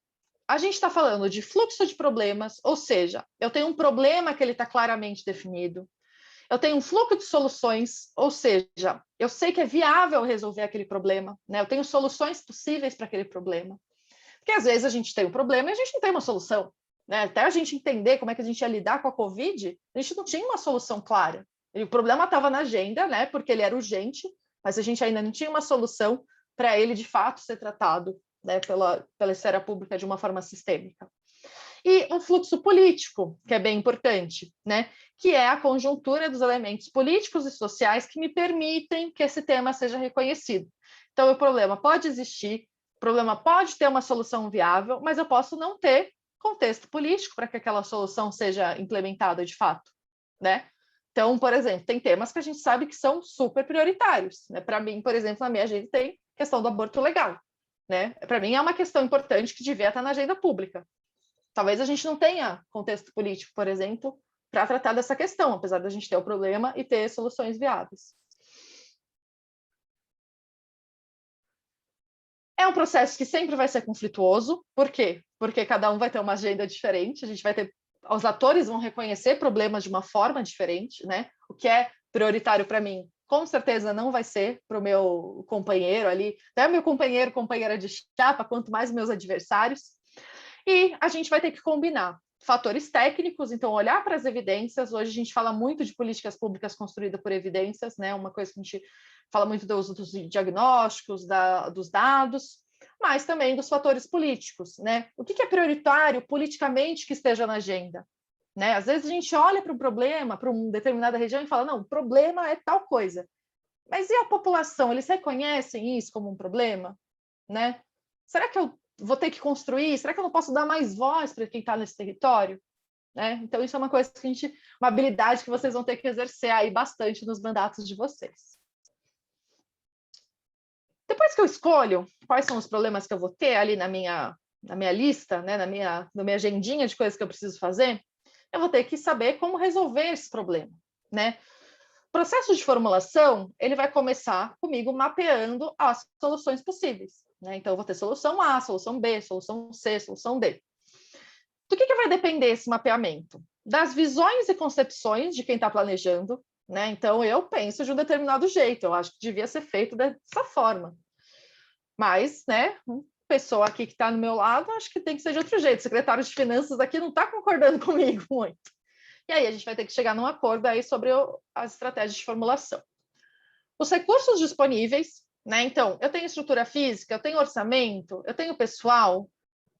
A gente está falando de fluxo de problemas, ou seja, eu tenho um problema que ele está claramente definido, eu tenho um fluxo de soluções, ou seja, eu sei que é viável resolver aquele problema, né? Eu tenho soluções possíveis para aquele problema. Porque às vezes a gente tem um problema e a gente não tem uma solução. Né? Até a gente entender como é que a gente ia lidar com a Covid, a gente não tinha uma solução clara. E o problema estava na agenda, né? Porque ele era urgente, mas a gente ainda não tinha uma solução para ele, de fato, ser tratado, né, pela esfera pública de uma forma sistêmica. E um fluxo político, que é bem importante, né, que é a conjuntura dos elementos políticos e sociais que me permitem que esse tema seja reconhecido. Então, o problema pode existir, o problema pode ter uma solução viável, mas eu posso não ter contexto político para que aquela solução seja implementada de fato, né? Então, por exemplo, tem temas que a gente sabe que são super prioritários, né? Para mim, por exemplo, na minha agenda tem questão do aborto legal, né? Para mim é uma questão importante que devia estar na agenda pública. Talvez a gente não tenha contexto político, por exemplo, para tratar dessa questão, apesar da gente ter o problema e ter soluções viáveis. É um processo que sempre vai ser conflituoso. Por quê? Porque cada um vai ter uma agenda diferente, a gente vai ter, os atores vão reconhecer problemas de uma forma diferente, né? O que é prioritário para mim, com certeza não vai ser para o meu companheiro ali, até meu companheiro, companheira de chapa, quanto mais meus adversários. E a gente vai ter que combinar fatores técnicos, então olhar para as evidências. Hoje a gente fala muito de políticas públicas construídas por evidências, né? Uma coisa que a gente fala muito dos diagnósticos, dos dados, mas também dos fatores políticos, né? O que é prioritário politicamente que esteja na agenda? Né? Às vezes a gente olha para um problema, para uma determinada região e fala, não, o problema é tal coisa. Mas e a população? Eles reconhecem isso como um problema? Né? Será que eu vou ter que construir? Será que eu não posso dar mais voz para quem está nesse território? Né? Então, isso é uma coisa que uma habilidade que vocês vão ter que exercer aí bastante nos mandatos de vocês. Depois que eu escolho quais são os problemas que eu vou ter ali na minha lista, né, na minha agendinha de coisas que eu preciso fazer, eu vou ter que saber como resolver esse problema, né? O processo de formulação, ele vai começar comigo mapeando as soluções possíveis, né? Então, eu vou ter solução A, solução B, solução C, solução D. Do que vai depender esse mapeamento? Das visões e concepções de quem está planejando, né? Então, eu penso de um determinado jeito, eu acho que devia ser feito dessa forma. Mas, né, pessoa aqui que está no meu lado, acho que tem que ser de outro jeito. O secretário de Finanças aqui não está concordando comigo muito. E aí a gente vai ter que chegar num acordo aí sobre as estratégias de formulação. Os recursos disponíveis, né? Então, eu tenho estrutura física, eu tenho orçamento, eu tenho pessoal,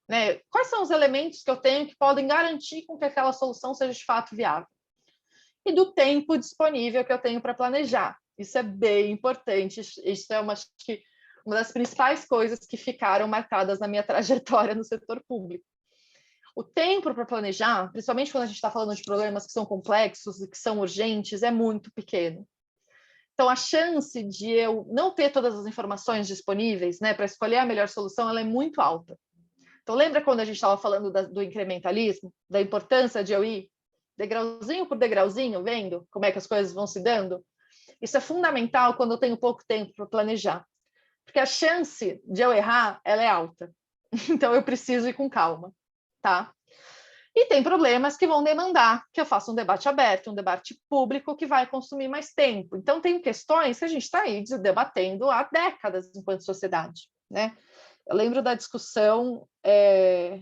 né? Quais são os elementos que eu tenho que podem garantir com que aquela solução seja de fato viável? E do tempo disponível que eu tenho para planejar. Isso é bem importante. Isso é uma das principais coisas que ficaram marcadas na minha trajetória no setor público. O tempo para planejar, principalmente quando a gente está falando de problemas que são complexos e que são urgentes, é muito pequeno. Então, a chance de eu não ter todas as informações disponíveis, né, para escolher a melhor solução, ela é muito alta. Então, lembra quando a gente estava falando do incrementalismo, da importância de eu ir degrauzinho por degrauzinho, vendo como é que as coisas vão se dando? Isso é fundamental quando eu tenho pouco tempo para planejar, porque a chance de eu errar, ela é alta. Então, eu preciso ir com calma, tá? E tem problemas que vão demandar que eu faça um debate aberto, um debate público que vai consumir mais tempo. Então, tem questões que a gente está aí debatendo há décadas enquanto sociedade, né? Eu lembro da discussão... é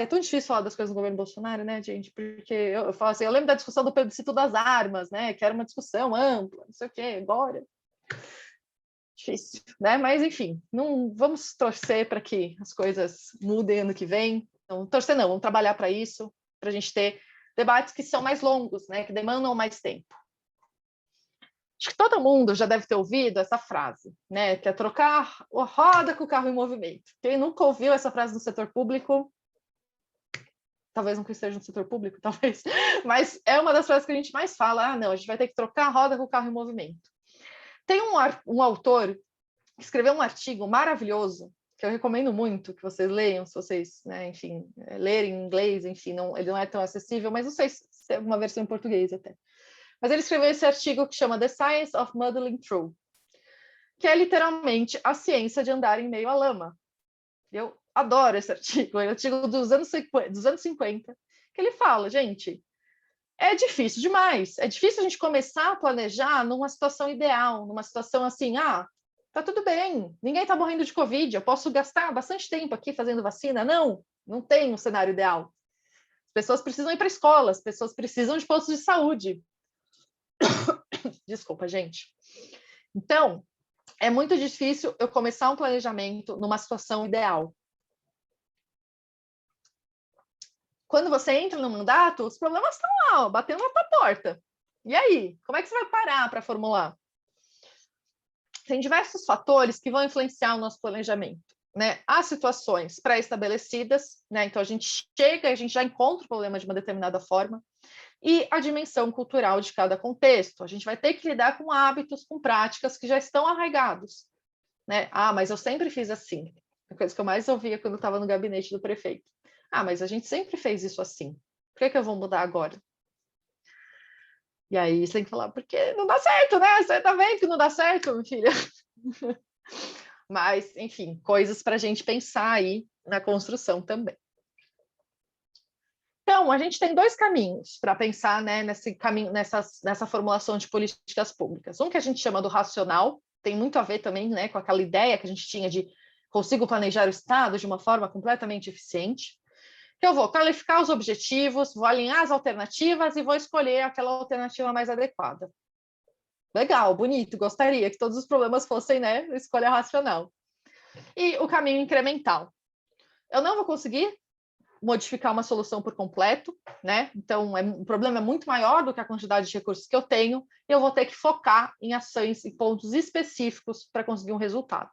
tão difícil falar das coisas do governo Bolsonaro, né, gente? Porque eu falo assim, eu lembro da discussão do plebiscito das armas, né? Que era uma discussão ampla, não sei o quê, agora... Difícil, né? Mas, enfim, não vamos torcer para que as coisas mudem ano que vem. Não, torcer não, vamos trabalhar para isso, para a gente ter debates que são mais longos, né? Que demandam mais tempo. Acho que todo mundo já deve ter ouvido essa frase, né? Que é trocar a roda com o carro em movimento. Quem nunca ouviu essa frase no setor público, talvez nunca esteja no setor público, talvez, mas é uma das frases que a gente mais fala, não, a gente vai ter que trocar a roda com o carro em movimento. Tem um autor que escreveu um artigo maravilhoso, que eu recomendo muito que vocês leiam, se vocês, né, enfim, lerem em inglês, enfim, ele não é tão acessível, mas não sei se é uma versão em português até. Mas ele escreveu esse artigo que chama The Science of Muddling Through, que é literalmente a ciência de andar em meio à lama. Eu adoro esse artigo, é um artigo dos anos 50, que ele fala, gente, é difícil demais, é difícil a gente começar a planejar numa situação ideal, numa situação assim, tá tudo bem, ninguém está morrendo de Covid, eu posso gastar bastante tempo aqui fazendo vacina. Não tem um cenário ideal. As pessoas precisam ir para a escola, as pessoas precisam de postos de saúde. Desculpa, gente. Então, é muito difícil eu começar um planejamento numa situação ideal. Quando você entra no mandato, os problemas estão lá, ó, batendo na tua porta. E aí, como é que você vai parar para formular? Tem diversos fatores que vão influenciar o nosso planejamento, né? Há situações pré-estabelecidas, né? Então a gente chega e a gente já encontra o problema de uma determinada forma, e a dimensão cultural de cada contexto. A gente vai ter que lidar com hábitos, com práticas que já estão arraigados, né? Mas eu sempre fiz assim. A coisa que eu mais ouvia quando eu estava no gabinete do prefeito. Mas a gente sempre fez isso assim. Por que eu vou mudar agora? E aí você tem que falar, porque não dá certo, né? Você tá vendo que não dá certo, minha filha? Mas, enfim, coisas para a gente pensar aí na construção também. Então, a gente tem dois caminhos para pensar, né, nesse caminho, nessa formulação de políticas públicas. Um que a gente chama do racional, tem muito a ver também, né, com aquela ideia que a gente tinha de consigo planejar o Estado de uma forma completamente eficiente. Eu vou qualificar os objetivos, vou alinhar as alternativas e vou escolher aquela alternativa mais adequada. Legal, bonito, gostaria que todos os problemas fossem, né, escolha racional. E o caminho incremental. Eu não vou conseguir modificar uma solução por completo, né? Então, o problema é muito maior do que a quantidade de recursos que eu tenho, e eu vou ter que focar em ações e pontos específicos para conseguir um resultado.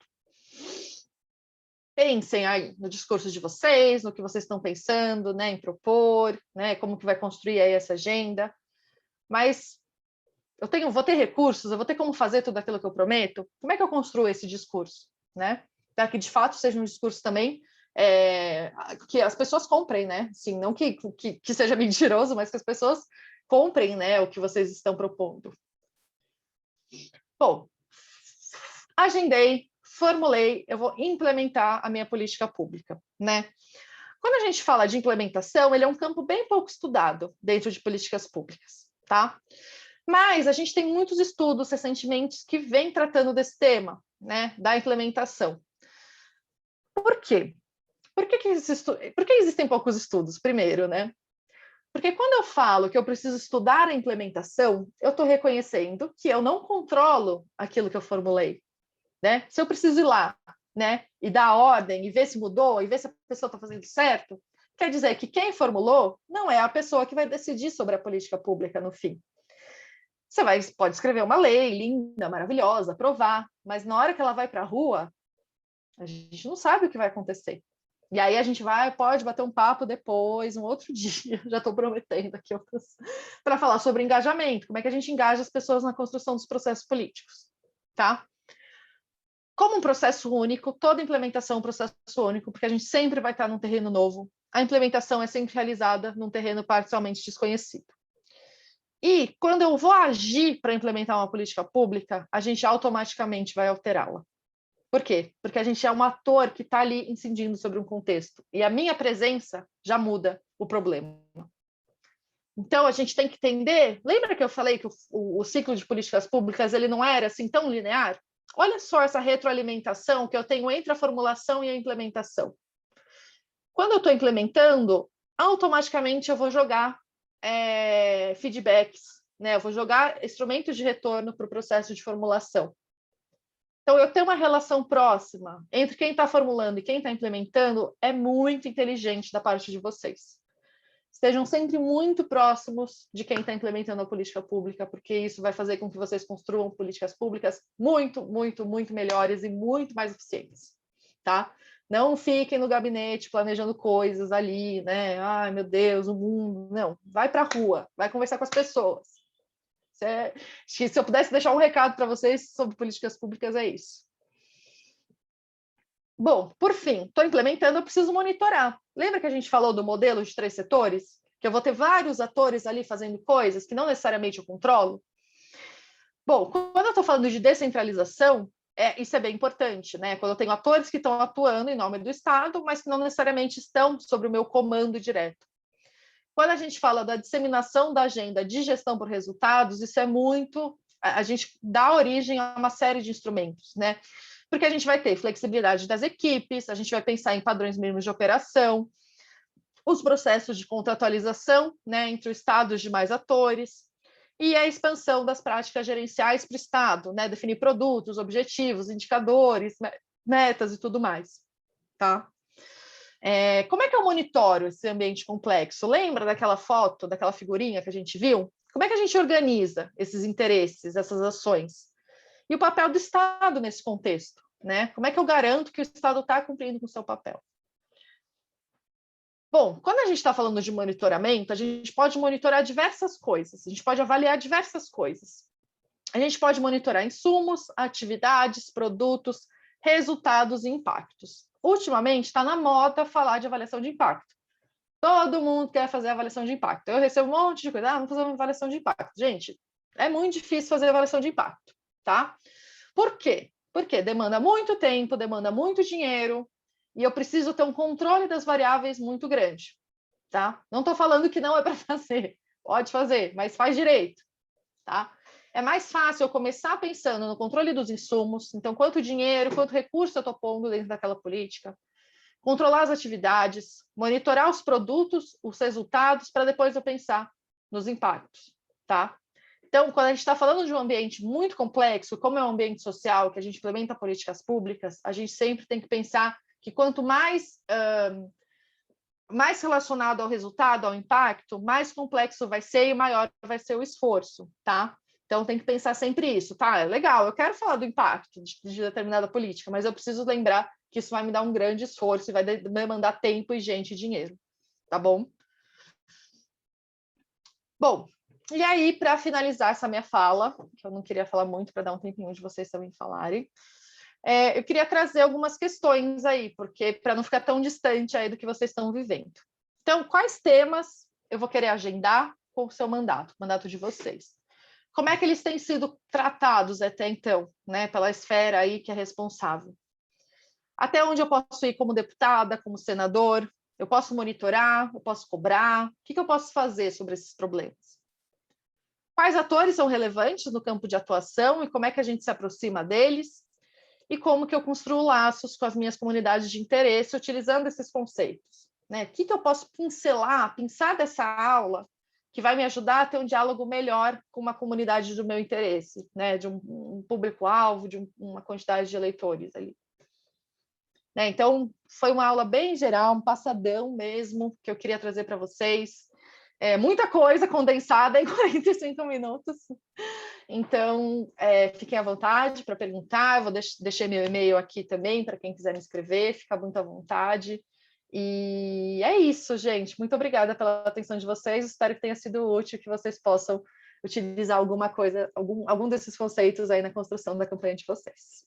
Pensem aí no discurso de vocês, no que vocês estão pensando, né, em propor, né, como que vai construir aí essa agenda. Mas vou ter recursos, eu vou ter como fazer tudo aquilo que eu prometo? Como é que eu construo esse discurso, né? Para que de fato seja um discurso também que as pessoas comprem, né? Assim, não que seja mentiroso, mas que as pessoas comprem, né, o que vocês estão propondo. Bom, agendei, formulei, eu vou implementar a minha política pública, né? Quando a gente fala de implementação, ele é um campo bem pouco estudado dentro de políticas públicas, tá? Mas a gente tem muitos estudos recentemente que vêm tratando desse tema, né, da implementação. Por quê? Por que existem poucos estudos? Primeiro, né? Porque quando eu falo que eu preciso estudar a implementação, eu estou reconhecendo que eu não controlo aquilo que eu formulei, né? Se eu preciso ir lá, né, e dar a ordem, e ver se mudou, e ver se a pessoa está fazendo certo, quer dizer que quem formulou não é a pessoa que vai decidir sobre a política pública no fim. Pode escrever uma lei linda, maravilhosa, aprovar, mas na hora que ela vai para a rua, a gente não sabe o que vai acontecer. E aí a gente pode bater um papo depois, um outro dia, já estou prometendo aqui para falar sobre engajamento, como é que a gente engaja as pessoas na construção dos processos políticos, tá? Como um processo único, toda implementação é um processo único, porque a gente sempre vai estar num terreno novo, a implementação é sempre realizada num terreno parcialmente desconhecido. E quando eu vou agir para implementar uma política pública, a gente automaticamente vai alterá-la. Por quê? Porque a gente é um ator que está ali incidindo sobre um contexto. E a minha presença já muda o problema. Então, a gente tem que entender... Lembra que eu falei que o ciclo de políticas públicas ele não era assim tão linear? Olha só essa retroalimentação que eu tenho entre a formulação e a implementação. Quando eu estou implementando, automaticamente eu vou jogar feedbacks, né? Eu vou jogar instrumentos de retorno para o processo de formulação. Então, eu ter uma relação próxima entre quem está formulando e quem está implementando é muito inteligente da parte de vocês. Estejam sempre muito próximos de quem está implementando a política pública, porque isso vai fazer com que vocês construam políticas públicas muito, muito, muito melhores e muito mais eficientes, tá? Não fiquem no gabinete planejando coisas ali, né? Ai, meu Deus, o mundo. Não, vai para a rua, vai conversar com as pessoas. Se eu pudesse deixar um recado para vocês sobre políticas públicas, é isso. Bom, por fim, estou implementando, eu preciso monitorar. Lembra que a gente falou do modelo de 3 setores? Que eu vou ter vários atores ali fazendo coisas que não necessariamente eu controlo? Bom, quando eu estou falando de descentralização, isso é bem importante, né? Quando eu tenho atores que estão atuando em nome do Estado, mas que não necessariamente estão sob o meu comando direto. Quando a gente fala da disseminação da agenda de gestão por resultados, isso é muito... A gente dá origem a uma série de instrumentos, né? Porque a gente vai ter flexibilidade das equipes, a gente vai pensar em padrões mínimos de operação, os processos de contratualização, né, entre o Estado e os demais atores, e a expansão das práticas gerenciais para o Estado, né? Definir produtos, objetivos, indicadores, metas e tudo mais, tá? Como é que eu monitoro esse ambiente complexo? Lembra daquela foto, daquela figurinha que a gente viu? Como é que a gente organiza esses interesses, essas ações? E o papel do Estado nesse contexto, né? Como é que eu garanto que o Estado está cumprindo com o seu papel? Bom, quando a gente está falando de monitoramento, a gente pode monitorar diversas coisas, a gente pode avaliar diversas coisas. A gente pode monitorar insumos, atividades, produtos, resultados e impactos. Ultimamente, está na moda falar de avaliação de impacto. Todo mundo quer fazer avaliação de impacto. Eu recebo um monte de coisa, vamos fazer uma avaliação de impacto. Gente, é muito difícil fazer avaliação de impacto, tá? Por quê? Porque demanda muito tempo, demanda muito dinheiro, e eu preciso ter um controle das variáveis muito grande, tá? Não estou falando que não é para fazer, pode fazer, mas faz direito, tá? É mais fácil eu começar pensando no controle dos insumos, então quanto dinheiro, quanto recurso eu estou pondo dentro daquela política, controlar as atividades, monitorar os produtos, os resultados, para depois eu pensar nos impactos, tá? Então, quando a gente está falando de um ambiente muito complexo, como é um ambiente social, que a gente implementa políticas públicas, a gente sempre tem que pensar que quanto mais relacionado ao resultado, ao impacto, mais complexo vai ser e maior vai ser o esforço, tá? Então, tem que pensar sempre isso, tá? É legal, eu quero falar do impacto de determinada política, mas eu preciso lembrar que isso vai me dar um grande esforço e vai demandar tempo e gente e dinheiro, tá bom? Bom, e aí, para finalizar essa minha fala, que eu não queria falar muito para dar um tempinho de vocês também falarem, eu queria trazer algumas questões aí, porque para não ficar tão distante aí do que vocês estão vivendo. Então, quais temas eu vou querer agendar com o seu mandato, o mandato de vocês? Como é que eles têm sido tratados até então, né, pela esfera aí que é responsável? Até onde eu posso ir como deputada, como senador? Eu posso monitorar? Eu posso cobrar? O que eu posso fazer sobre esses problemas? Quais atores são relevantes no campo de atuação e como é que a gente se aproxima deles? E como que eu construo laços com as minhas comunidades de interesse utilizando esses conceitos? né? O que eu posso pensar dessa aula que vai me ajudar a ter um diálogo melhor com uma comunidade do meu interesse, né? De um público-alvo, de uma quantidade de eleitores ali. Né? Então, foi uma aula bem geral, um passadão mesmo, que eu queria trazer para vocês. Muita coisa condensada em 45 minutos. Então, fiquem à vontade para perguntar. Eu deixei meu e-mail aqui também para quem quiser me escrever, fica muito à vontade. E é isso, gente. Muito obrigada pela atenção de vocês. Espero que tenha sido útil, que vocês possam utilizar alguma coisa, algum desses conceitos aí na construção da campanha de vocês.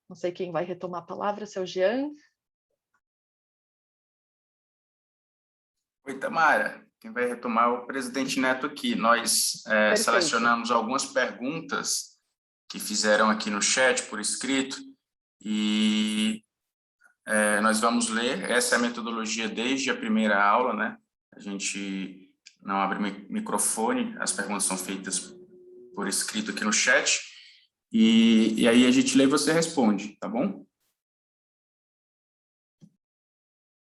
Não sei quem vai retomar a palavra, se é o Jean. Oi, Tamara. Quem vai retomar é o presidente Neto aqui. Nós selecionamos algumas perguntas que fizeram aqui no chat por escrito e nós vamos ler. Essa é a metodologia desde a primeira aula, né? A gente não abre microfone, as perguntas são feitas por escrito aqui no chat e aí a gente lê e você responde, tá bom?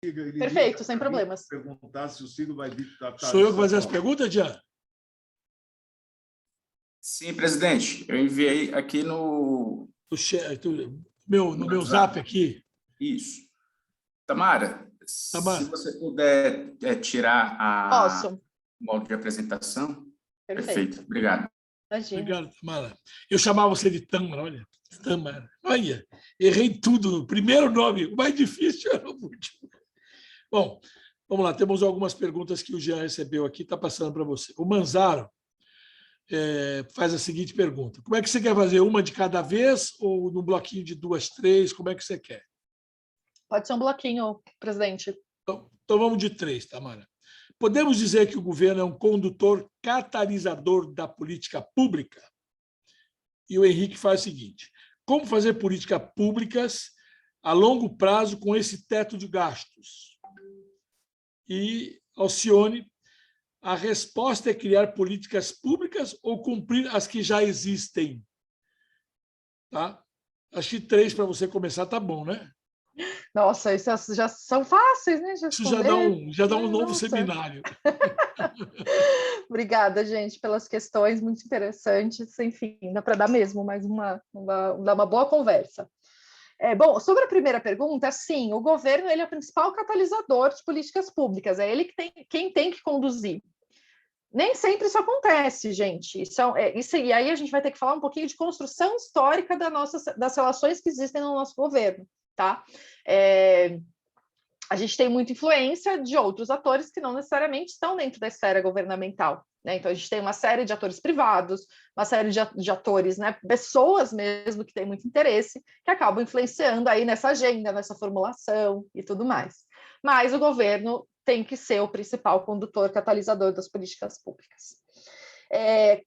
Perfeito, sem problemas. Perguntar se o Ciro vai vir. Sou eu que vou fazer as perguntas, Jean? Sim, presidente. Eu enviei aqui no meu zap aqui. Isso. Tamara, se você puder tirar Posso. o modo de apresentação. Perfeito. Obrigado. Imagina. Obrigado, Tamara. Eu chamava você de Tamara, olha. Tamara. Olha, errei tudo. O primeiro nome, o mais difícil era o último. Bom, vamos lá. Temos algumas perguntas que o Jean recebeu aqui, está passando para você. O Manzaro faz a seguinte pergunta. Como é que você quer fazer? Uma de cada vez ou num bloquinho de 2, 3? Como é que você quer? Pode ser um bloquinho, presidente. Então vamos de 3, Tamara. Podemos dizer que o governo é um condutor catalisador da política pública? E o Henrique faz o seguinte. Como fazer políticas públicas a longo prazo com esse teto de gastos? E Alcione, a resposta é criar políticas públicas ou cumprir as que já existem? Tá? Acho que 3 para você começar tá bom, né? Nossa, essas já são fáceis, né? Isso já dá um novo seminário. Obrigada, gente, pelas questões muito interessantes. Enfim, dá para dar mesmo mais uma boa conversa. Bom, sobre a primeira pergunta, sim, o governo ele é o principal catalisador de políticas públicas, é ele quem tem que conduzir. Nem sempre isso acontece, gente. E aí a gente vai ter que falar um pouquinho de construção histórica das relações que existem no nosso governo, tá? A gente tem muita influência de outros atores que não necessariamente estão dentro da esfera governamental, né? Então, a gente tem uma série de atores privados, uma série de atores, né? Pessoas mesmo que têm muito interesse, que acabam influenciando aí nessa agenda, nessa formulação e tudo mais. Mas o governo tem que ser o principal condutor, catalisador das políticas públicas.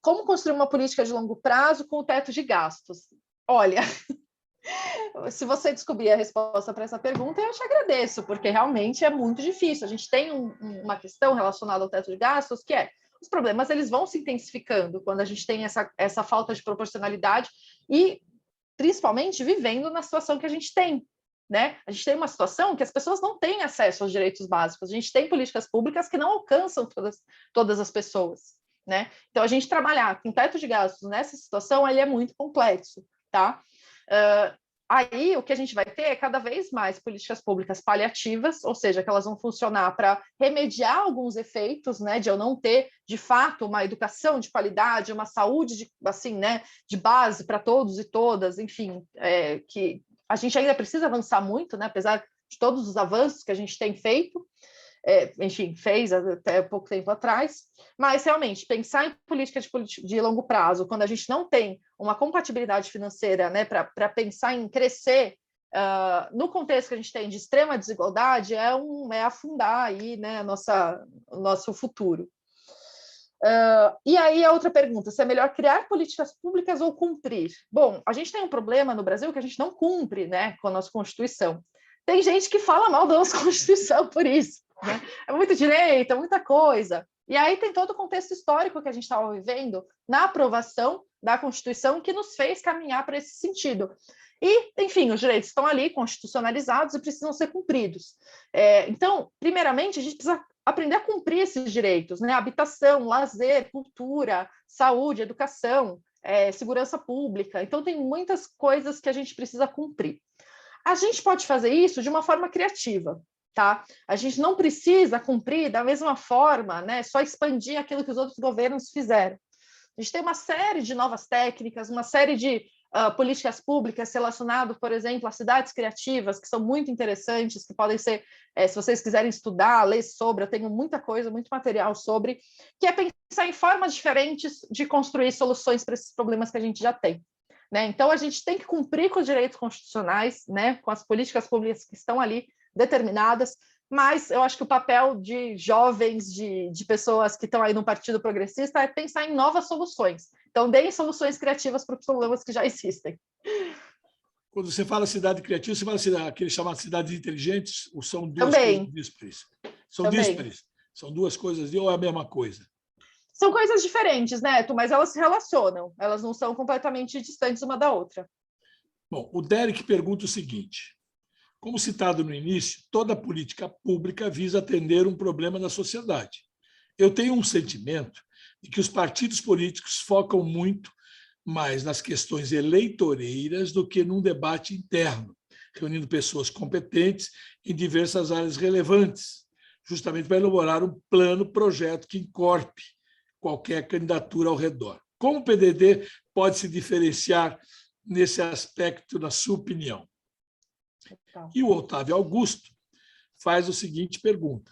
Como construir uma política de longo prazo com o teto de gastos? Olha... Se você descobrir a resposta para essa pergunta, eu te agradeço, porque realmente é muito difícil. A gente tem uma questão relacionada ao teto de gastos, que os problemas eles vão se intensificando quando a gente tem essa falta de proporcionalidade e, principalmente, vivendo na situação que a gente tem. Né? A gente tem uma situação que as pessoas não têm acesso aos direitos básicos. A gente tem políticas públicas que não alcançam todas as pessoas. Né? Então, a gente trabalhar com teto de gastos nessa situação ele é muito complexo. Tá? Aí o que a gente vai ter é cada vez mais políticas públicas paliativas, ou seja, que elas vão funcionar para remediar alguns efeitos, né, de eu não ter, de fato, uma educação de qualidade, uma saúde de base para todos e todas, enfim, que a gente ainda precisa avançar muito, né, apesar de todos os avanços que a gente tem feito, enfim, fez até pouco tempo atrás, mas realmente pensar em política de longo prazo, quando a gente não tem uma compatibilidade financeira, né, para pensar em crescer no contexto que a gente tem de extrema desigualdade, é afundar aí, né, o nosso futuro. E aí a outra pergunta, se é melhor criar políticas públicas ou cumprir? Bom, a gente tem um problema no Brasil que a gente não cumpre, né, com a nossa Constituição. Tem gente que fala mal da nossa Constituição por isso. Né? É muito direito, é muita coisa. E aí tem todo o contexto histórico que a gente estava vivendo na aprovação da Constituição que nos fez caminhar para esse sentido. E, enfim, os direitos estão ali constitucionalizados e precisam ser cumpridos. Então, primeiramente, a gente precisa aprender a cumprir esses direitos, né? Habitação, lazer, cultura, saúde, educação, segurança pública. Então, tem muitas coisas que a gente precisa cumprir. A gente pode fazer isso de uma forma criativa, tá? A gente não precisa cumprir da mesma forma, né? Só expandir aquilo que os outros governos fizeram. A gente tem uma série de novas técnicas, uma série de políticas públicas relacionadas, por exemplo, a cidades criativas, que são muito interessantes, que podem ser, se vocês quiserem estudar, ler sobre, eu tenho muita coisa, muito material sobre, que é pensar em formas diferentes de construir soluções para esses problemas que a gente já tem. Né? Então, a gente tem que cumprir com os direitos constitucionais, né? Com as políticas públicas que estão ali determinadas, mas eu acho que o papel de jovens, de pessoas que estão aí no Partido Progressista é pensar em novas soluções. Então, deem soluções criativas para os problemas que já existem. Quando você fala cidade criativa, você fala aquele chamado cidades inteligentes, ou são duas Também. coisas díspares? São díspares. São duas coisas ou é a mesma coisa? São coisas diferentes, Neto, mas elas se relacionam. Elas não são completamente distantes uma da outra. Bom, o Derek pergunta o seguinte: como citado no início, toda política pública visa atender um problema na sociedade. Eu tenho um sentimento de que os partidos políticos focam muito mais nas questões eleitoreiras do que num debate interno, reunindo pessoas competentes em diversas áreas relevantes, justamente para elaborar um projeto que encorpe qualquer candidatura ao redor. Como o PDT pode se diferenciar nesse aspecto, na sua opinião? E o Otávio Augusto faz a seguinte pergunta: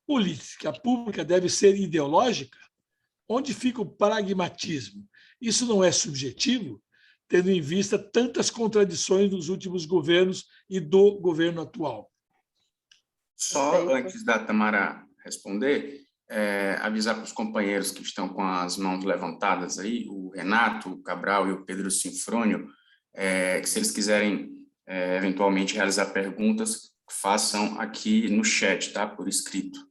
política pública deve ser ideológica? Onde fica o pragmatismo? Isso não é subjetivo, tendo em vista tantas contradições dos últimos governos e do governo atual? Só antes da Tamara responder, avisar para os companheiros que estão com as mãos levantadas aí, o Renato, o Cabral e o Pedro Sinfrônio, que se eles quiserem eventualmente realizar perguntas, façam aqui no chat, tá? Por escrito.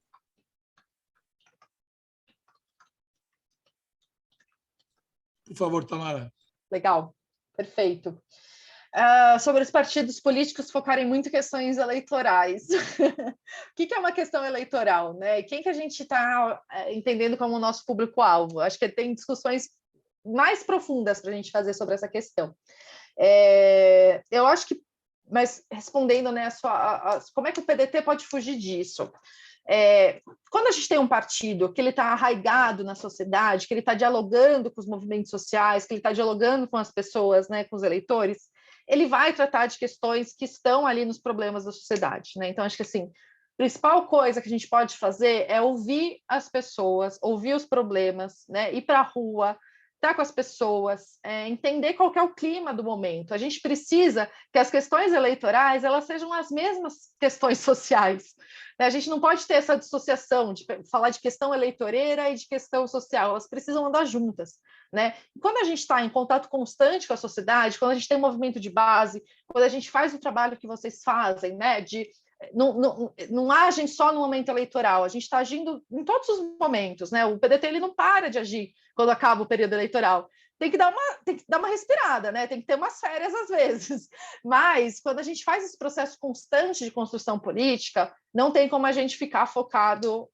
Por favor, Tamara. Legal, perfeito. Sobre os partidos políticos focarem muito em questões eleitorais. O que é uma questão eleitoral, né? Quem que a gente está entendendo como o nosso público-alvo? Acho que tem discussões mais profundas para a gente fazer sobre essa questão. Eu acho que, mas respondendo, né, como é que o PDT pode fugir disso? Quando a gente tem um partido que ele está arraigado na sociedade, que ele está dialogando com os movimentos sociais, que ele está dialogando com as pessoas, né, com os eleitores, ele vai tratar de questões que estão ali nos problemas da sociedade, né? Então, acho que assim, a principal coisa que a gente pode fazer é ouvir as pessoas, ouvir os problemas, né? Ir para a rua, estar com as pessoas, entender qual que é o clima do momento. A gente precisa que as questões eleitorais elas sejam as mesmas questões sociais. A gente não pode ter essa dissociação de falar de questão eleitoreira e de questão social, elas precisam andar juntas. Né? Quando a gente está em contato constante com a sociedade, quando a gente tem um movimento de base, quando a gente faz o trabalho que vocês fazem, né, não agem só no momento eleitoral, a gente está agindo em todos os momentos, né? O PDT ele não para de agir quando acaba o período eleitoral. Tem que dar uma respirada, né? Tem que ter umas férias às vezes. Mas quando a gente faz esse processo constante de construção política, não tem como a gente ficar focado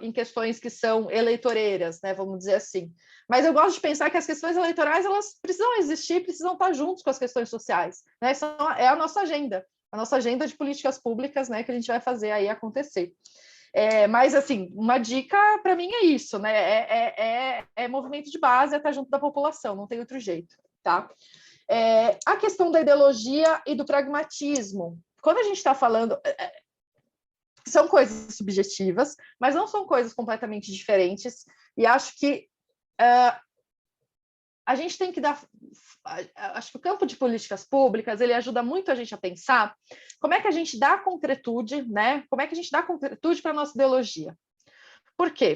em questões que são eleitoreiras, né? Vamos dizer assim. Mas eu gosto de pensar que as questões eleitorais elas precisam existir, precisam estar juntos com as questões sociais, né? Essa é a nossa agenda de políticas públicas, né, que a gente vai fazer aí acontecer. Mas, assim, uma dica para mim é isso, né? É movimento de base, é estar junto da população, não tem outro jeito, tá? A questão da ideologia e do pragmatismo. Quando a gente está falando... são coisas subjetivas, mas não são coisas completamente diferentes, e acho que a gente tem que dar... Acho que o campo de políticas públicas, ele ajuda muito a gente a pensar como é que a gente dá concretude, né? Como é que a gente dá concretude para a nossa ideologia. Por quê?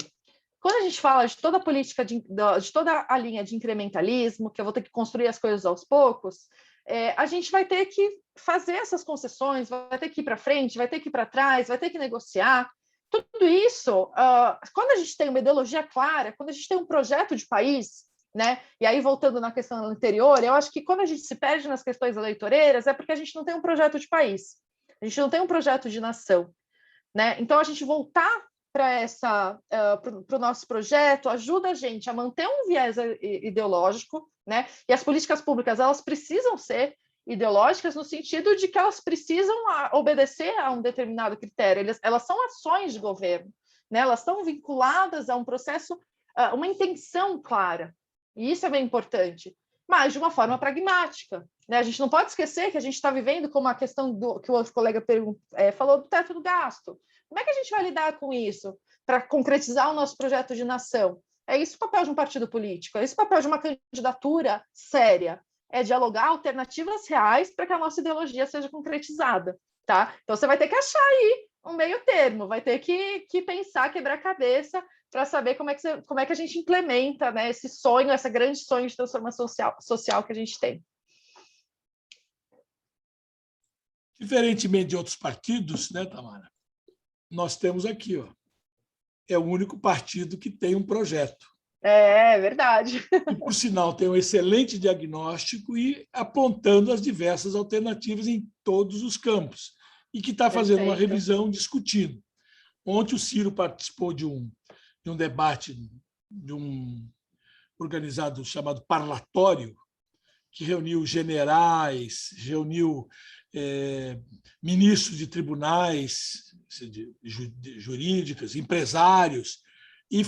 Quando a gente fala de toda a política, de toda a linha de incrementalismo, que eu vou ter que construir as coisas aos poucos, a gente vai ter que fazer essas concessões, vai ter que ir para frente, vai ter que ir para trás, vai ter que negociar. Tudo isso, quando a gente tem uma ideologia clara, quando a gente tem um projeto de país, né? E aí, voltando na questão anterior, eu acho que quando a gente se perde nas questões eleitoreiras é porque a gente não tem um projeto de país, a gente não tem um projeto de nação, né? Então, a gente voltar para o nosso projeto ajuda a gente a manter um viés ideológico, né? E as políticas públicas, elas precisam ser ideológicas no sentido de que elas precisam obedecer a um determinado critério, elas são ações de governo, né? Elas estão vinculadas a um processo, uma intenção clara, e isso é bem importante, mas de uma forma pragmática, né? A gente não pode esquecer que a gente está vivendo com uma questão que o outro colega falou do teto do gasto. Como é que a gente vai lidar com isso para concretizar o nosso projeto de nação? É isso o papel de um partido político, é isso o papel de uma candidatura séria, é dialogar alternativas reais para que a nossa ideologia seja concretizada, tá? Então, você vai ter que achar aí um meio termo, vai ter que pensar, quebrar a cabeça para saber como é que a gente implementa, né, esse sonho, esse grande sonho de transformação social que a gente tem. Diferentemente de outros partidos, né, Tamara? Nós temos aqui, ó, é o único partido que tem um projeto. É verdade. E, por sinal, tem um excelente diagnóstico e apontando as diversas alternativas em todos os campos, e que está fazendo uma revisão, discutindo. Ontem o Ciro participou de um debate organizado chamado Parlatório, que reuniu generais, reuniu ministros de tribunais jurídicas, empresários, e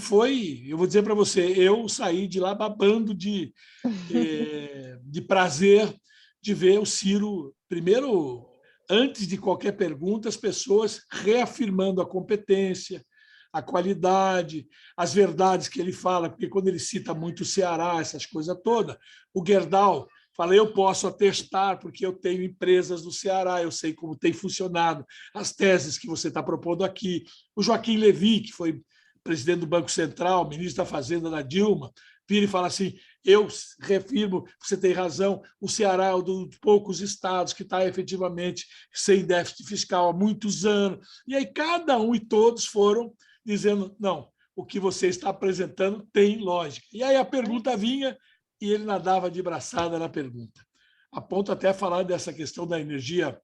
eu vou dizer para você, eu saí de lá babando de prazer de ver o Ciro, primeiro, antes de qualquer pergunta, as pessoas reafirmando a competência, a qualidade, as verdades que ele fala, porque quando ele cita muito o Ceará, essas coisas todas, o Gerdau fala, eu posso atestar, porque eu tenho empresas no Ceará, eu sei como tem funcionado, as teses que você está propondo aqui. O Joaquim Levy, que foi presidente do Banco Central, ministro da Fazenda da Dilma, vira e fala assim, eu reafirmo, você tem razão, o Ceará é um dos poucos estados que está efetivamente sem déficit fiscal há muitos anos. E aí cada um e todos foram dizendo, não, o que você está apresentando tem lógica. E aí a pergunta vinha e ele nadava de braçada na pergunta. A ponto até falar dessa questão da energia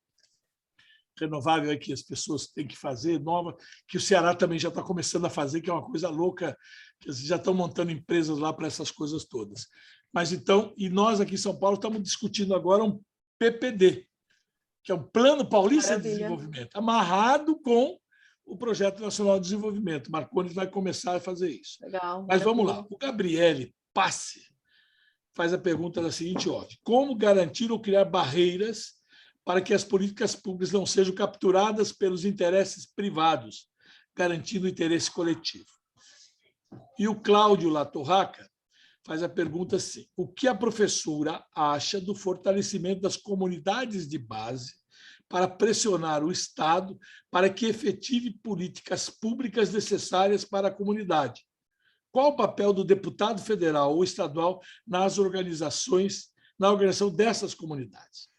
renovável que as pessoas têm que fazer, nova, que o Ceará também já está começando a fazer, que é uma coisa louca, que eles já estão montando empresas lá para essas coisas todas. Mas então, e nós aqui em São Paulo estamos discutindo agora um PPD, que é um Plano Paulista de Desenvolvimento, amarrado com o Projeto Nacional de Desenvolvimento. Marconi vai começar a fazer isso. Legal, mas vamos lá. O Gabriele Passe faz a pergunta da seguinte ordem: como garantir ou criar barreiras para que as políticas públicas não sejam capturadas pelos interesses privados, garantindo o interesse coletivo? E o Cláudio Latorraca faz a pergunta assim: o que a professora acha do fortalecimento das comunidades de base para pressionar o Estado para que efetive políticas públicas necessárias para a comunidade? Qual o papel do deputado federal ou estadual na organização dessas comunidades?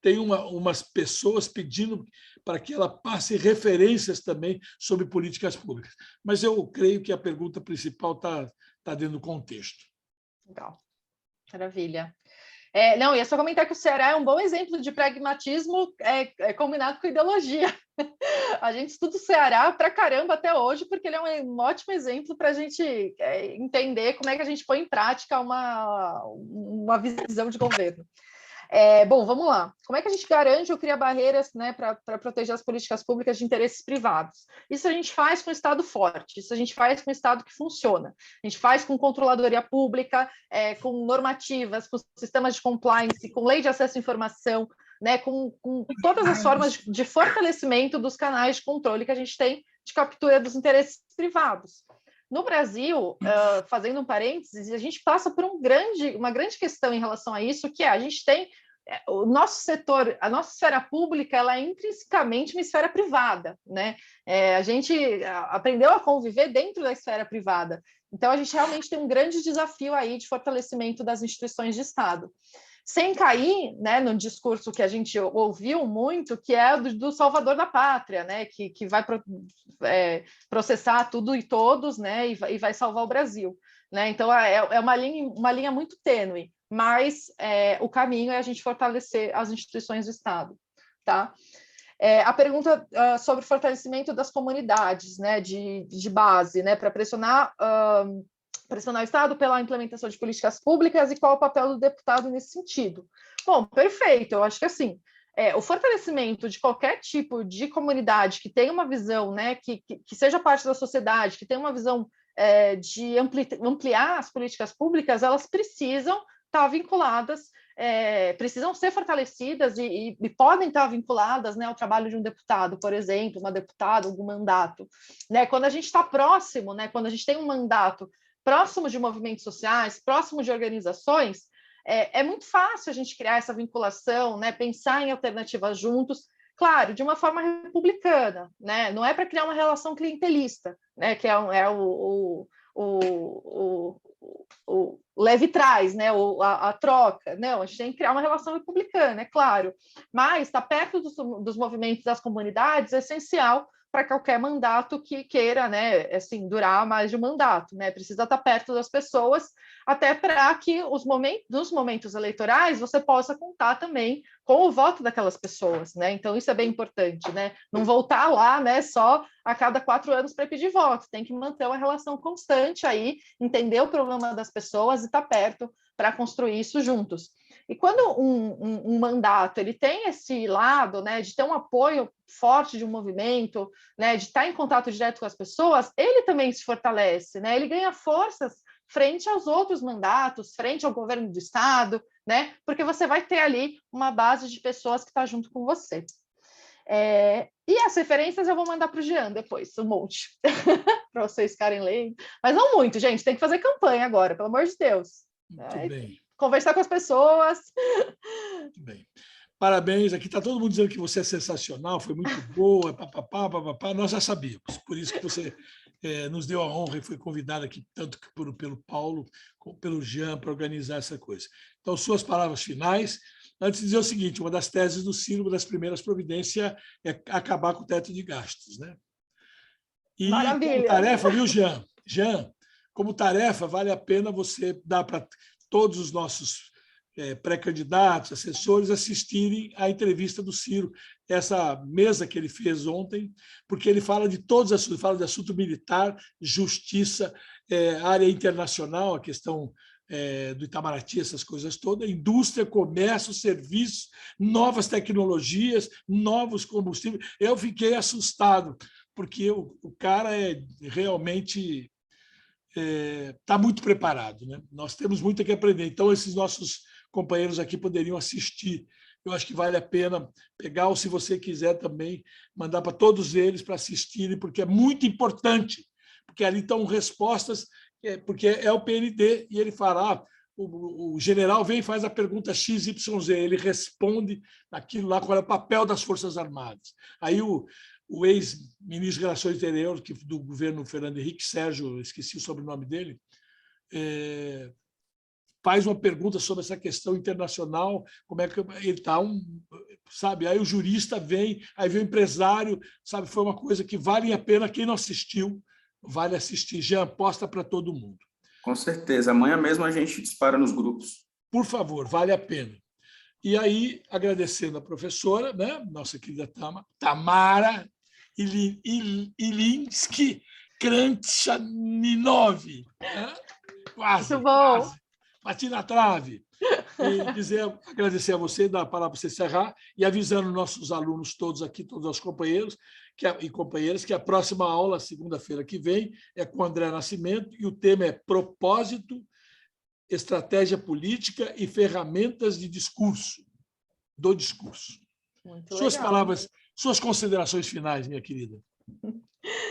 Tem umas pessoas pedindo para que ela passe referências também sobre políticas públicas. Mas eu creio que a pergunta principal está dentro do contexto. Legal. Maravilha. Não, ia só comentar que o Ceará é um bom exemplo de pragmatismo combinado com ideologia. A gente estuda o Ceará para caramba até hoje, porque ele é um ótimo exemplo para a gente entender como é que a gente põe em prática uma visão de governo. Bom, vamos lá. Como é que a gente garante ou cria barreiras, né, para proteger as políticas públicas de interesses privados? Isso a gente faz com o Estado forte, isso a gente faz com o Estado que funciona. A gente faz com controladoria pública, com normativas, com sistemas de compliance, com lei de acesso à informação, né, com todas as formas de fortalecimento dos canais de controle que a gente tem de captura dos interesses privados. No Brasil, fazendo um parênteses, a gente passa por uma grande questão em relação a isso, que a gente tem o nosso setor, a nossa esfera pública, ela é intrinsecamente uma esfera privada, né? A gente aprendeu a conviver dentro da esfera privada. Então, a gente realmente tem um grande desafio aí de fortalecimento das instituições de Estado. Sem cair, né, no discurso que a gente ouviu muito, que é do salvador da pátria, né, que vai processar tudo e todos, né, e vai salvar o Brasil. né? Então, é uma linha muito tênue, mas o caminho é a gente fortalecer as instituições do Estado, tá? A pergunta sobre o fortalecimento das comunidades, né, de base, né, para pressionar o Estado pela implementação de políticas públicas e qual o papel do deputado nesse sentido. Bom, perfeito, eu acho que assim, o fortalecimento de qualquer tipo de comunidade que tenha uma visão, né, que seja parte da sociedade, que tenha uma visão de ampliar as políticas públicas, elas precisam estar vinculadas, precisam ser fortalecidas e podem estar vinculadas, né, ao trabalho de um deputado, por exemplo, uma deputada, algum mandato. Né? Quando a gente está próximo, né, quando a gente tem um mandato próximo de movimentos sociais, próximo de organizações, é muito fácil a gente criar essa vinculação, né, pensar em alternativas juntos, claro, de uma forma republicana, né? Não é para criar uma relação clientelista, né? Que é o leve e traz, né? A troca. Não, a gente tem que criar uma relação republicana, é claro. Mas estar perto dos movimentos das comunidades é essencial para qualquer mandato que queira, né, assim, durar mais de um mandato, né? Precisa estar perto das pessoas, até para que nos momentos eleitorais você possa contar também com o voto daquelas pessoas, né? Então isso é bem importante, né? Não voltar lá, né, só a cada 4 anos para pedir voto, tem que manter uma relação constante aí, entender o problema das pessoas e estar perto para construir isso juntos. E quando um mandato ele tem esse lado, né, de ter um apoio forte de um movimento, né, de estar em contato direto com as pessoas, ele também se fortalece, né? Ele ganha forças frente aos outros mandatos, frente ao governo do estado, né? Porque você vai ter ali uma base de pessoas que está junto com você. E as referências eu vou mandar para o Jean depois, um monte, para vocês ficarem lendo. Mas não muito, gente, tem que fazer campanha agora, pelo amor de Deus. Muito bem. Conversar com as pessoas. Muito bem. Parabéns, aqui está todo mundo dizendo que você é sensacional, foi muito boa, papapá, papapá. Nós já sabíamos, por isso que você nos deu a honra e foi convidado aqui, tanto pelo Paulo, como pelo Jean, para organizar essa coisa. Então, suas palavras finais. Antes de dizer o seguinte, uma das teses do Ciro, uma das primeiras providências é acabar com o teto de gastos, né? E Maravilha. como tarefa, viu, Jean? Jean, como tarefa, vale a pena você dar para todos os nossos pré-candidatos, assessores, assistirem à entrevista do Ciro, essa mesa que ele fez ontem, porque ele fala de todos os assuntos, fala de assunto militar, justiça, área internacional, a questão do Itamaraty, essas coisas todas, indústria, comércio, serviços, novas tecnologias, novos combustíveis. Eu fiquei assustado, porque o cara realmente está muito preparado, né? Nós temos muito que aprender. Então, esses nossos companheiros aqui poderiam assistir. Eu acho que vale a pena pegar, ou se você quiser também, mandar para todos eles para assistirem, porque é muito importante, porque ali estão respostas, porque é o PND, e ele fala, o general vem e faz a pergunta XYZ, ele responde aquilo lá, qual é o papel das Forças Armadas. Aí o ex-ministro de Relações Exteriores do governo Fernando Henrique, Sérgio, esqueci o sobrenome dele, faz uma pergunta sobre essa questão internacional, como é que ele está, sabe? Aí o jurista vem, aí vem o empresário, sabe? Foi uma coisa que vale a pena, quem não assistiu, vale assistir. Já aposta para todo mundo. Com certeza. Amanhã mesmo a gente dispara nos grupos. Por favor, vale a pena. E aí, agradecendo a professora, né? Nossa querida Tamara Ilinsky Krantchaninov. Né? Quase, muito bom. quase. Bati na trave. E agradecer a você, dar a palavra para você encerrar, e avisando nossos alunos todos aqui, todos os companheiros e companheiras, que a próxima aula, segunda-feira que vem, é com o André Nascimento, e o tema é propósito, estratégia política e ferramentas de discurso, do discurso. Muito suas legal. Palavras, suas considerações finais, minha querida.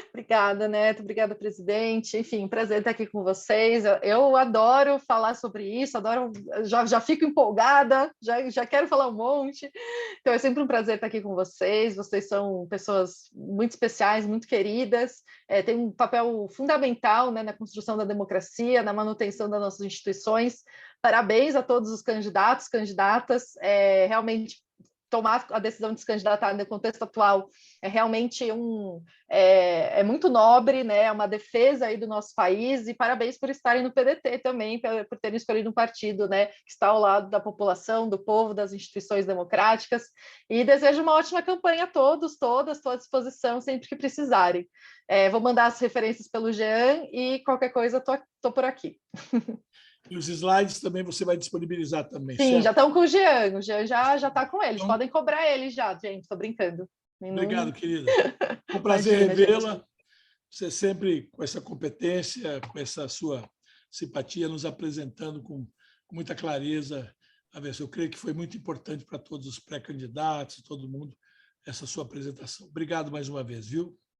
Obrigada, Neto. Obrigada, presidente. Enfim, um prazer estar aqui com vocês. Eu adoro falar sobre isso, adoro, já fico empolgada, já quero falar um monte. Então, é sempre um prazer estar aqui com vocês. Vocês são pessoas muito especiais, muito queridas, têm um papel fundamental, né, na construção da democracia, na manutenção das nossas instituições. Parabéns a todos os candidatos, candidatas. Realmente tomar a decisão de se candidatar no contexto atual é realmente é muito nobre, né? É uma defesa aí do nosso país, e parabéns por estarem no PDT também, por terem escolhido um partido, né, que está ao lado da população, do povo, das instituições democráticas, e desejo uma ótima campanha a todos, todas, estou à disposição sempre que precisarem. Vou mandar as referências pelo Jean e qualquer coisa estou por aqui. E os slides também você vai disponibilizar também, Sim, certo? já estão com o Jean já está com eles, então, podem cobrar ele já, gente, estou brincando. Obrigado, querida. Foi um prazer revê-la. Você sempre com essa competência, com essa sua simpatia, nos apresentando com muita clareza. Eu creio que foi muito importante para todos os pré-candidatos, todo mundo, essa sua apresentação. Obrigado mais uma vez, viu?